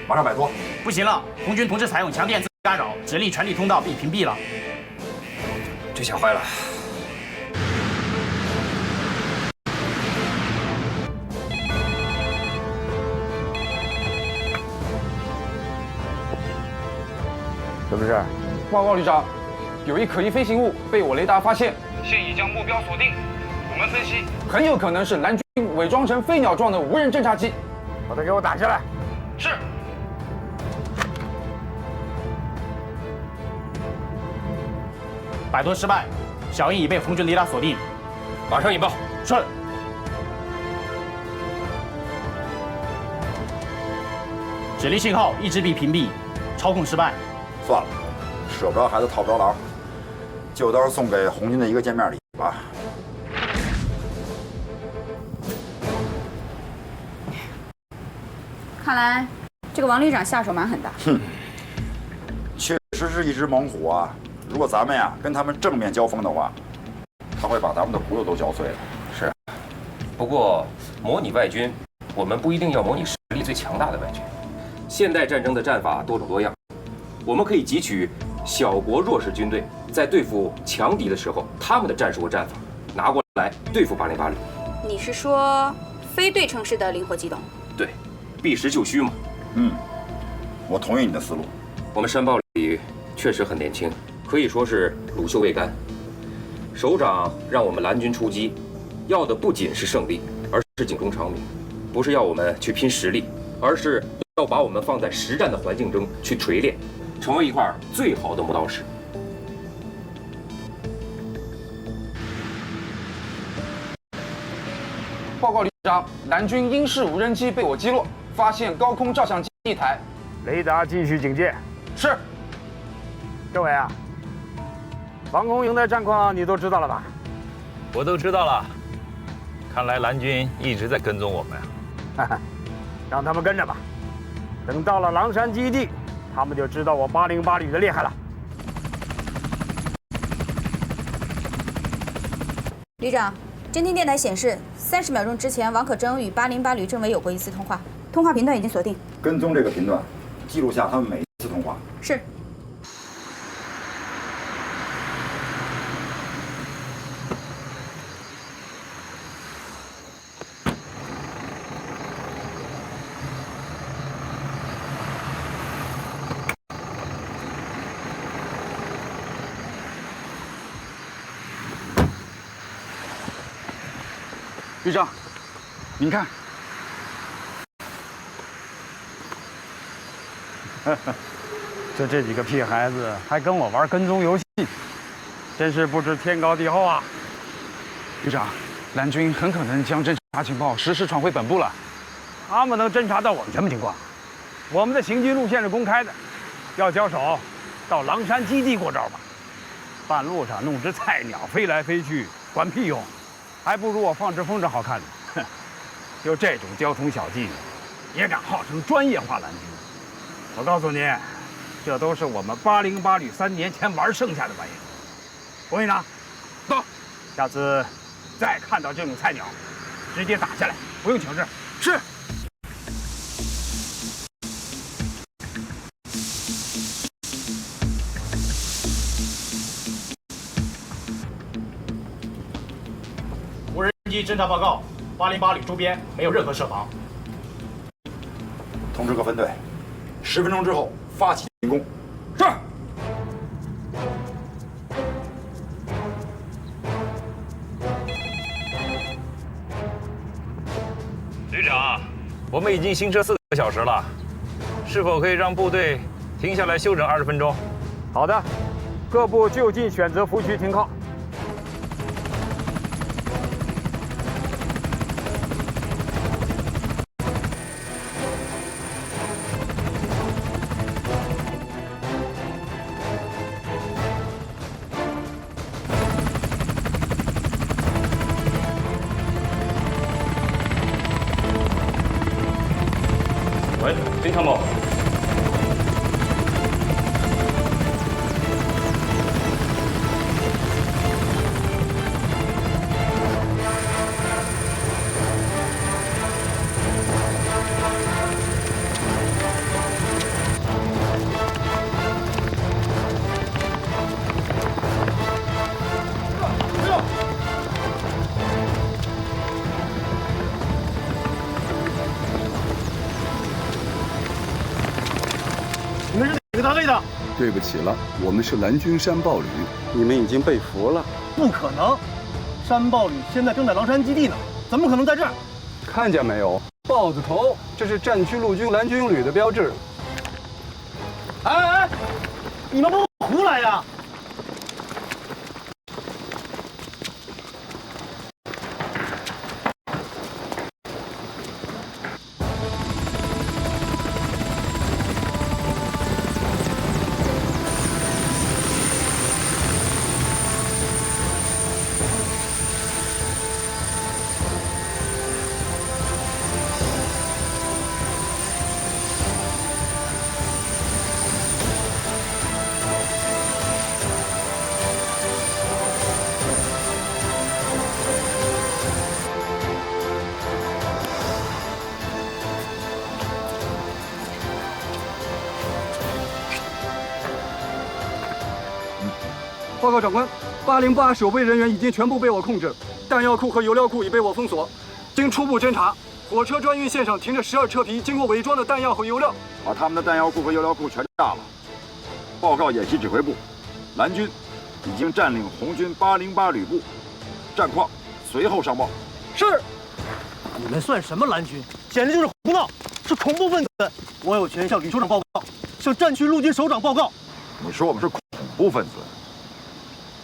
马上摆脱。不行了，红军同时采用强电磁干扰，指令传递通道被屏蔽了。这下坏了。什么事？报告旅长，有一可疑飞行物被我雷达发现，现已将目标锁定。我们分析，很有可能是蓝军伪装成飞鸟状的无人侦察机。把它给我打下来。是。摆脱失败，小鹰已被红军雷达锁定。马上引爆。是。指令信号一直被屏蔽，操控失败。算了，舍不着孩子套不着狼，就当送给红军的一个见面礼吧。看来这个王旅长下手蛮狠的。哼，确实是一只猛虎啊！如果咱们呀跟他们正面交锋的话，他会把咱们的骨头都嚼碎了。是，不过模拟外军，我们不一定要模拟实力最强大的外军。现代战争的战法多种多样，我们可以汲取小国弱势军队在对付强敌的时候他们的战术和战法，拿过来对付808旅。你是说非对称式的灵活机动？对，避实就虚嘛。我同意你的思路。我们山豹旅确实很年轻，可以说是乳臭未干。首长让我们蓝军出击，要的不仅是胜利，而是警钟长鸣，不是要我们去拼实力，而是要把我们放在实战的环境中去锤炼，成为一块最好的磨刀石。报告旅长，蓝军鹰式无人机被我击落，发现高空照相机1台。雷达继续警戒。是。政委啊，防空营的战况你都知道了吧？我都知道了。看来蓝军一直在跟踪我们呀。哈哈，让他们跟着吧。等到了狼山基地，他们就知道我808旅的厉害了。旅长，监听电台显示，30秒钟之前，王可征与808旅政委有过一次通话，通话频段已经锁定。跟踪这个频段，记录下他们每一次通话。是。旅长，您看，就这几个屁孩子还跟我玩跟踪游戏，真是不知天高地厚啊！旅长，蓝军很可能将侦察情报实时传回本部了。他们能侦察到我们什么情况？我们的行军路线是公开的，要交手，到狼山基地过招吧。半路上弄只菜鸟飞来飞去，管屁用！还不如我放只风筝好看呢。哼，就这种交通小技，也敢号称专业化蓝军？我告诉你，这都是我们808旅3年前玩剩下的玩意。冯营长，到，下次再看到这种菜鸟，直接打下来，不用请示。是。无人机侦察报告：808旅周边没有任何设防。通知各分队，10分钟之后发起进攻。是。旅长，我们已经行车4个小时了，是否可以让部队停下来休整20分钟？好的，各部就近选择服区停靠。喂，丁参谋。你们是哪个单位的？对不起了，我们是蓝军山豹旅，你们已经被俘了。不可能，山豹旅现在正在狼山基地呢，怎么可能在这儿？看见没有，豹子头，这是战区陆军蓝军旅的标志。哎哎哎，你们不胡来呀？报告长官，808守备人员已经全部被我控制，弹药库和油料库已被我封锁。经初步侦查，火车专运线上停着12车皮经过伪装的弹药和油料，把他们的弹药库和油料库全炸了。报告演习指挥部，蓝军已经占领红军808旅部，战况随后上报。是。你们算什么蓝军？简直就是胡闹，是恐怖分子！我有权向吕首长报告，向战区陆军首长报告。你说我们是恐怖分子？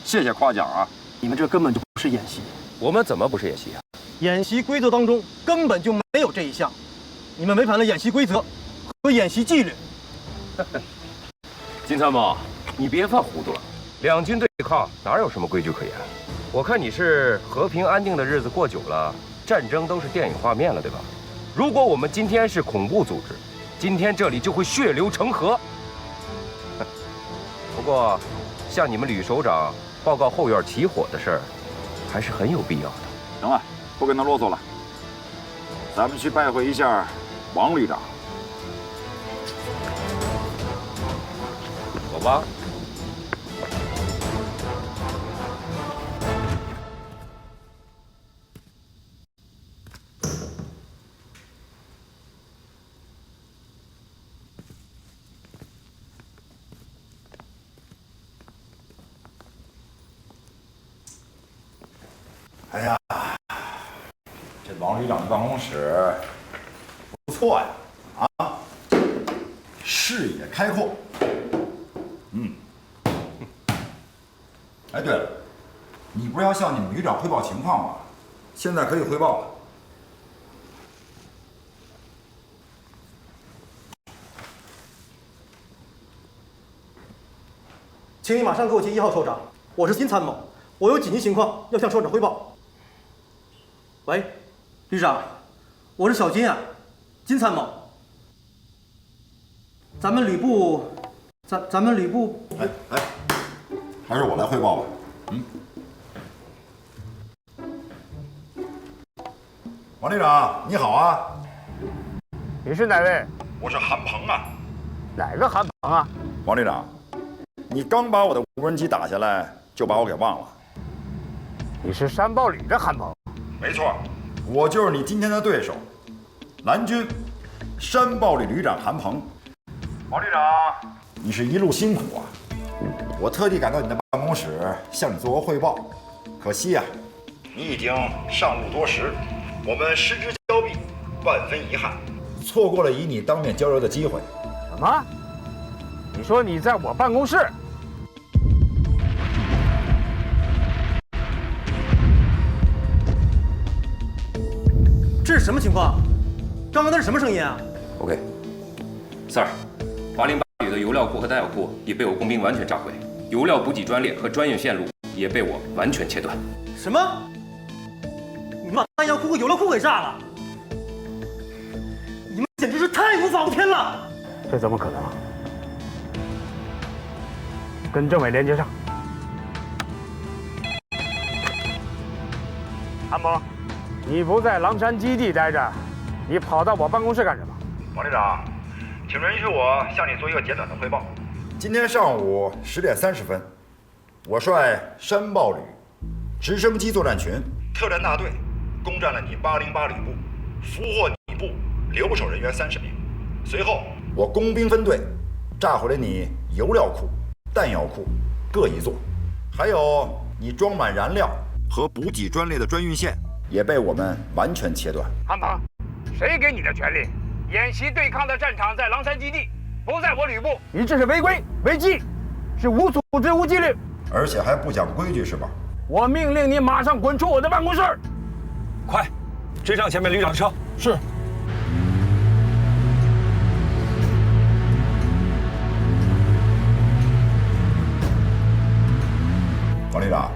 谢谢夸奖啊！你们这根本就不是演习。我们怎么不是演习啊？演习规则当中根本就没有这一项，你们违反了演习规则和演习纪律。金参谋，你别犯糊涂了。两军对抗哪有什么规矩可言？我看你是和平安定的日子过久了，战争都是电影画面了，对吧？如果我们今天是恐怖组织，今天这里就会血流成河。不过，向你们吕首长报告后院起火的事儿，还是很有必要的。行了，不跟他啰嗦了，咱们去拜会一下王旅长。走吧。哎呀，这王旅长的办公室不错呀，啊，视野开阔。哎，对了，你不是要向你们旅长汇报情况吗？现在可以汇报了。请你马上给我接1号首长，我是金参谋，我有紧急情况要向首长汇报。喂，旅长，我是小金啊，金参谋。咱们旅部，咱们旅部，哎，还是我来汇报吧。王旅长，你好啊。你是哪位？我是韩鹏啊。哪个韩鹏啊？王旅长，你刚把我的无人机打下来，就把我给忘了。你是山豹旅的韩鹏？没错，我就是你今天的对手，蓝军山豹旅旅长韩鹏。王旅长，你是一路辛苦啊！我特地赶到你的办公室向你做个汇报，可惜啊，你已经上路多时，我们失之交臂，万分遗憾，错过了与你当面交流的机会。什么？你说你在我办公室？这是什么情况？刚刚那是什么声音啊 ？OK，Sir，808旅的油料库和弹药库已被我工兵完全炸毁，油料补给专列和专运线路也被我完全切断。什么？你们把弹药库和油料库给炸了？你们简直是太无法无天了！这怎么可能？跟政委连接上。韩鹏，你不在狼山基地待着，你跑到我办公室干什么？王旅长，请允许我向你做一个简短的汇报。今天上午10点30分，我率山豹旅直升机作战群特战大队攻占了你808旅部，俘获你部留守人员30名。随后，我工兵分队炸毁了你油料库、弹药库各一座，还有你装满燃料和补给专列的专运线也被我们完全切断。韩鹏，谁给你的权利？演习对抗的战场在狼山基地，不在我旅部。你这是违规违纪，是无组织无纪律，而且还不讲规矩是吧？我命令你马上滚出我的办公室！快，追上前面旅长的车。是。王旅长，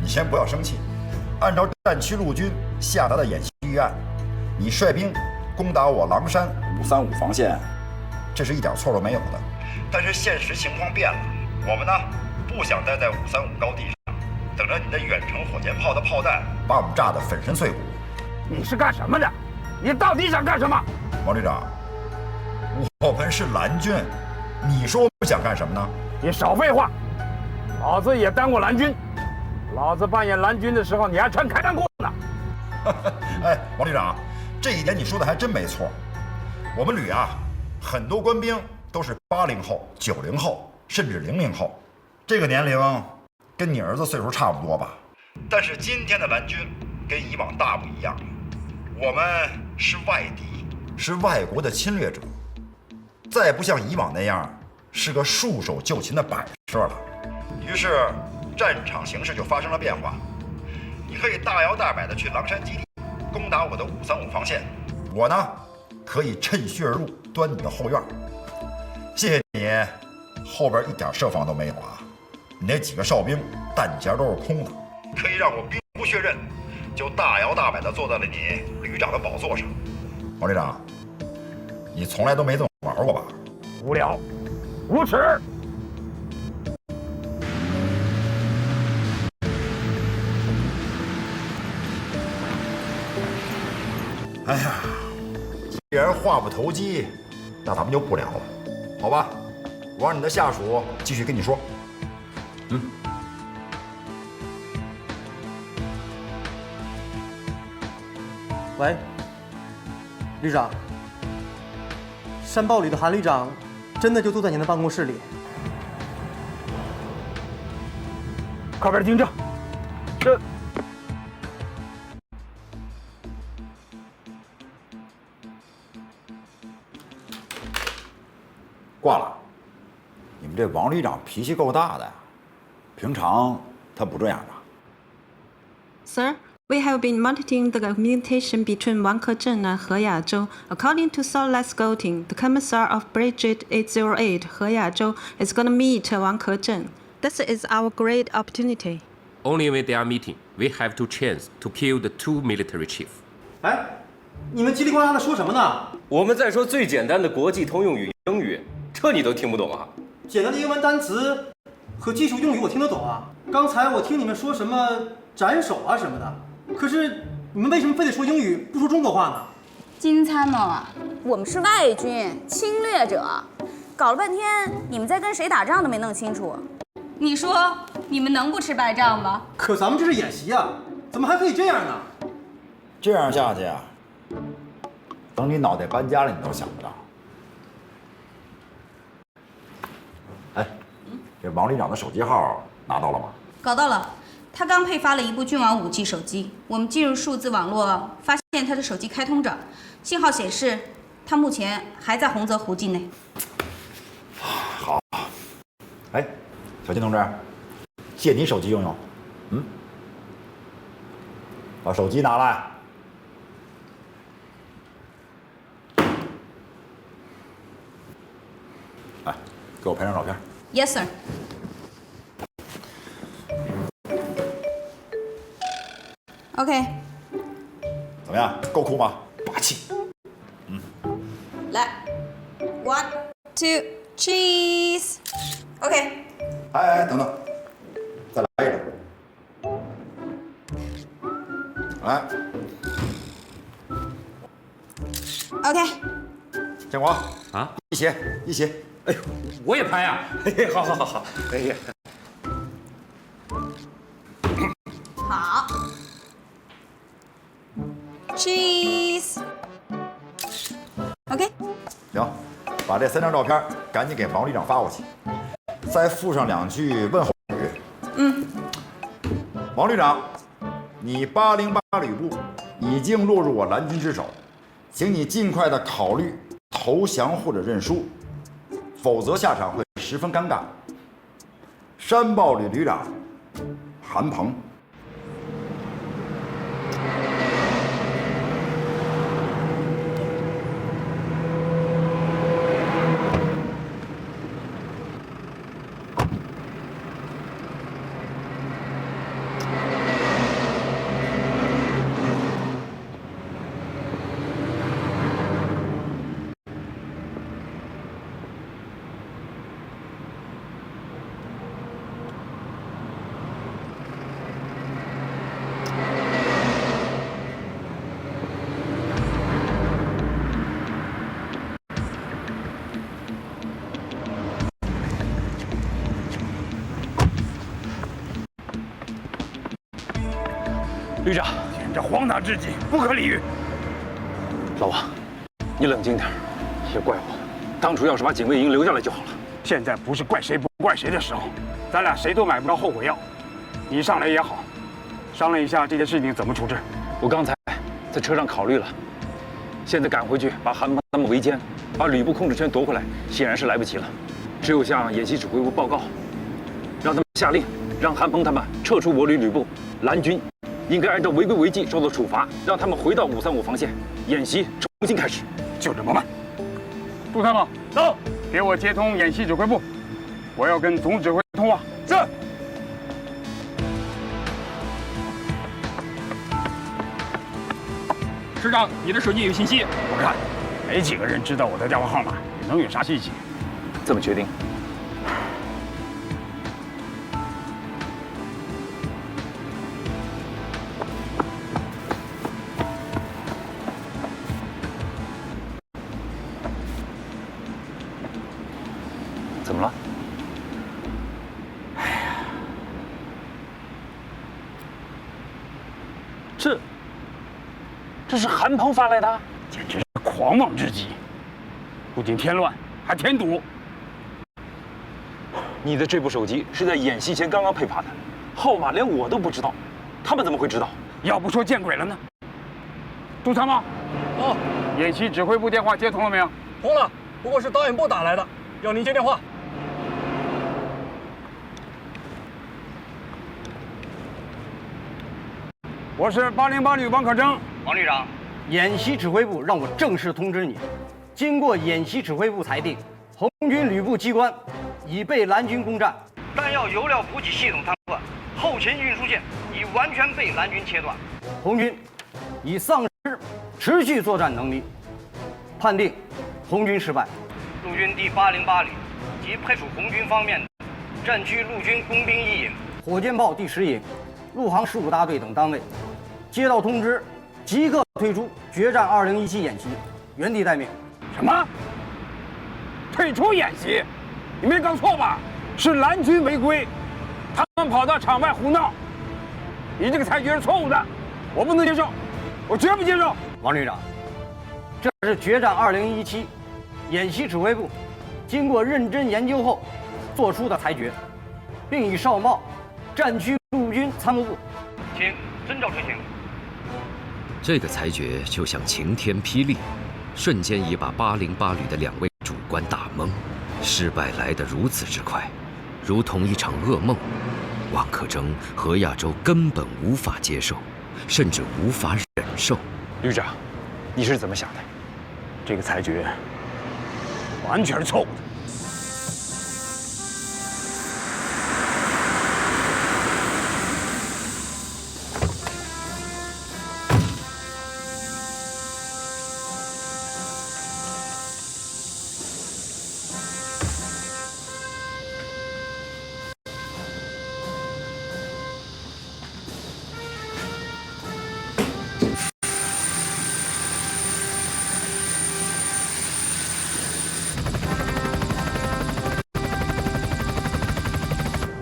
你先不要生气。按照战区陆军下达的演习预案，你率兵攻打我狼山535防线，这是一点错都没有的。但是现实情况变了，我们呢不想待在535高地上，等着你的远程火箭炮的炮弹把我们炸得粉身碎骨。你是干什么的？你到底想干什么？王旅长，我们是蓝军，你说我们想干什么呢？你少废话！老子也当过蓝军，老子扮演蓝军的时候，你还穿开裆裤呢。哎，王旅长，这一点你说的还真没错。我们旅啊，很多官兵都是80后、90后，甚至00后，这个年龄跟你儿子岁数差不多吧。但是今天的蓝军跟以往大不一样，我们是外敌，是外国的侵略者，再不像以往那样是个束手就擒的摆设了。于是战场形势就发生了变化，你可以大摇大摆地去狼山基地攻打我的535防线，我呢可以趁虚而入端你的后院。谢谢你，后边一点设防都没有啊！你那几个哨兵弹夹都是空的，可以让我兵不血刃就大摇大摆地坐在了你旅长的宝座上。王旅长，你从来都没这么玩过吧？无聊，无耻！哎呀，既然话不投机，那咱们就不聊了，好吧？我让你的下属继续跟你说。喂，旅长，山豹旅的韩旅长真的就坐在您的办公室里？靠边听着，这。挂了。你们这王旅长脾气够大的呀，平常他不这样吧 ？Sir, we have been monitoring the communication between Wang Kezhen and He Yazhou. According to Satellite Scouting, the commissar of Brigade 808, He Yazhou, is going to meet Wang Kezhen. This is our great opportunity. Only when they are meeting, we have to chance to kill the two military chiefs. 哎，你们叽里呱啦的说什么呢？我们在说最简单的国际通用语英语，这你都听不懂啊？简单的英文单词和技术用语我听得懂啊。刚才我听你们说什么斩首啊什么的，可是你们为什么非得说英语，不说中国话呢？金参谋啊，我们是外军，侵略者，搞了半天你们在跟谁打仗都没弄清楚。你说你们能不吃败仗吗？可咱们这是演习啊，怎么还可以这样呢？这样下去啊，等你脑袋搬家了，你都想不到。哎，这王旅长的手机号拿到了吗？搞到了，他刚配发了一部军网5G 手机，我们进入数字网络，发现他的手机开通着，信号显示他目前还在洪泽湖境内。好，哎，小金同志，借你手机用用。把手机拿来。哎，给我拍张照片。Yes, sir. OK。怎么样？够酷吗？霸气。来 ，1, 2, cheese. OK。哎，等等，再来一个。来。OK。建国啊，一起。哎呦，我也拍啊！好，哎呀，好 ，cheese。OK。行，把这3张照片赶紧给王旅长发过去，再附上2句问候语。王旅长，你808旅部已经落入我蓝军之手，请你尽快的考虑投降或者认输。否则下场会十分尴尬。山豹旅旅长韩鹏。旅长，这荒唐之极，不可理喻。老王，你冷静点，别怪我，当初要是把警卫营留下来就好了。现在不是怪谁不怪谁的时候，咱俩谁都买不着后悔药。你上来也好，商量一下这件事情怎么处置。我刚才在车上考虑了，现在赶回去把韩鹏他们围歼，把吕布控制权夺回来，显然是来不及了。只有向演习指挥部报告，让他们下令，让韩鹏他们撤出我吕部，蓝军应该按照违规违纪受到处罚，让他们回到535防线，演习重新开始。就这么办。杜参谋，走，给我接通演习指挥部，我要跟总指挥通话。是。师长，你的手机有信息。我看，没几个人知道我的电话号码，能有啥信息？这么确定？怎么了？哎呀，这是韩鹏发来的，简直是狂妄之极，不仅添乱，还添堵。你的这部手机是在演习前刚刚配发的，号码连我都不知道，他们怎么会知道？要不说见鬼了呢？杜参谋，哦，演习指挥部电话接通了没有？通了，不过是导演部打来的，要您接电话。我是808旅王可征。王旅长，演习指挥部让我正式通知你，经过演习指挥部裁定，红军旅部机关已被蓝军攻占，弹药油料补给系统瘫痪，后勤运输线已完全被蓝军切断，红军已丧失持续作战能力，判定红军失败。陆军第808旅及配属红军方面的战区陆军工兵1营、火箭炮第10营、陆航15大队等单位，接到通知，即刻退出决战2017演习，原地待命。什么？退出演习？你没搞错吧？是蓝军违规，他们跑到场外胡闹。你这个裁决是错误的，我不能接受，我绝不接受。王旅长，这是决战2017演习指挥部经过认真研究后做出的裁决，并已上报战区陆军参谋部，请遵照执行。这个裁决就像晴天霹雳，瞬间已把808旅的2位主官打懵。失败来得如此之快，如同一场噩梦。王可征、何亚洲根本无法接受，甚至无法忍受。旅长，你是怎么想的？这个裁决完全是错误的。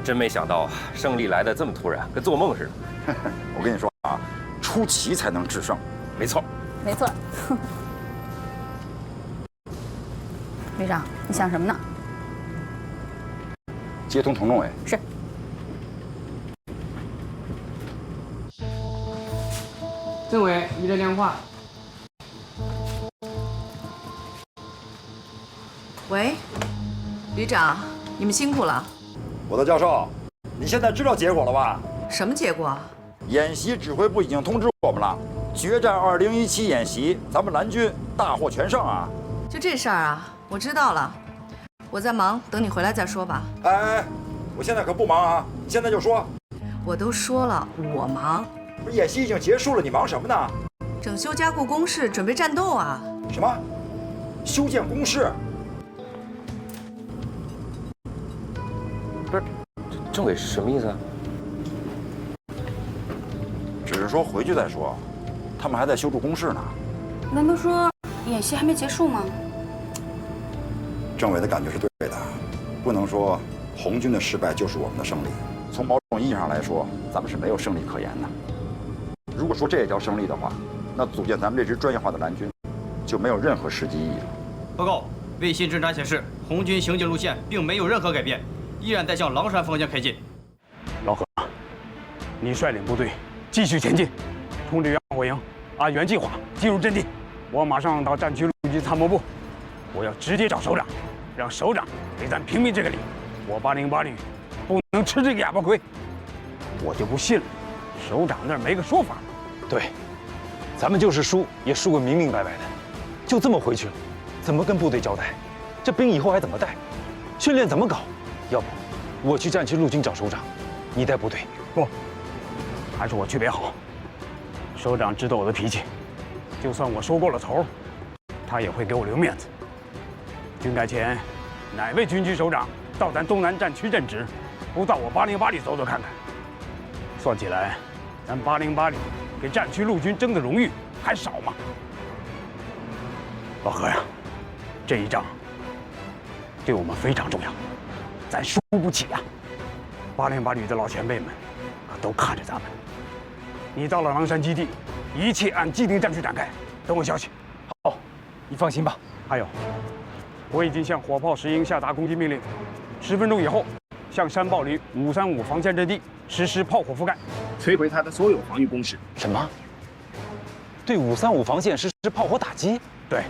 真没想到胜利来得这么突然，跟做梦似的。我跟你说啊，出奇才能制胜。没错，没错。旅长，你想什么呢？接通佟政委。是。政委，你的电话。喂，旅长，你们辛苦了。我的教授，你现在知道结果了吧？什么结果？演习指挥部已经通知我们了，决战2017演习，咱们蓝军大获全胜啊！就这事儿啊，我知道了。我在忙，等你回来再说吧。哎，我现在可不忙啊，你现在就说。我都说了，我忙。不是演习已经结束了，你忙什么呢？整修加固工事，准备战斗啊！什么？修建工事？不是，政委是什么意思啊？只是说回去再说，他们还在修筑工事呢。难道说演习还没结束吗？政委的感觉是对的，不能说红军的失败就是我们的胜利。从某种意义上来说，咱们是没有胜利可言的。如果说这也叫胜利的话，那组建咱们这支专业化的蓝军就没有任何实际意义了。报告，卫星侦察显示，红军行进路线并没有任何改变，依然在向狼山方向开进。老何，你率领部队继续前进，通知袁火营，按原计划进入阵地。我马上到战区陆军参谋部，我要直接找首长，让首长给咱评评这个理。我808旅不能吃这个哑巴亏，我就不信了，首长那儿没个说法。对，咱们就是输也输个明明白白的，就这么回去了，怎么跟部队交代？这兵以后还怎么带？训练怎么搞？要不我去战区陆军找首长，你带部队。不，还是我去为好。首长知道我的脾气，就算我收过了头，他也会给我留面子。军改前，哪位军区首长到咱东南战区任职，不到我808旅走走看看？算起来，咱808旅给战区陆军争的荣誉还少吗？老何呀，这一仗对我们非常重要，咱输不起呀！808旅的老前辈们可都看着咱们。你到了狼山基地，一切按既定战术展开，等我消息。好，你放心吧。还有，我已经向火炮10营下达攻击命令，10分钟以后，向山豹旅535防线阵地实施炮火覆盖，摧毁他的所有防御工事。什么？对535防线实施炮火打击？对，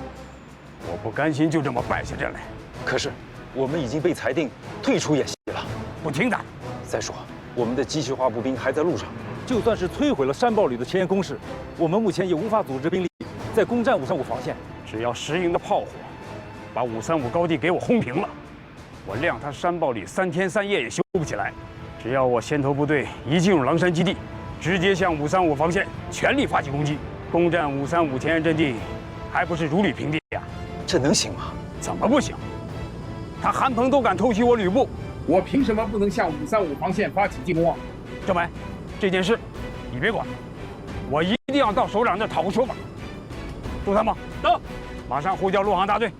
我不甘心就这么败下阵来。可是我们已经被裁定退出演习了，不听的。再说，我们的机械化步兵还在路上，就算是摧毁了山豹旅的前沿工事，我们目前也无法组织兵力再攻占535防线。只要10营的炮火把535高地给我轰平了，我谅他山豹旅3天3夜也修不起来。只要我先头部队一进入狼山基地，直接向535防线全力发起攻击，攻占535前沿阵地，还不是如履平地呀？这能行吗？怎么不行？他韩鹏都敢偷袭我旅部，我凭什么不能向535防线发起进攻啊？政委，这件事你别管，我一定要到首长那讨个说法。杜参谋，到，马上呼叫陆航大队，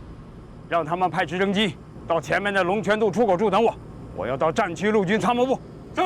让他们派直升机到前面的龙泉渡出口处等我。我要到战区陆军参谋部。是。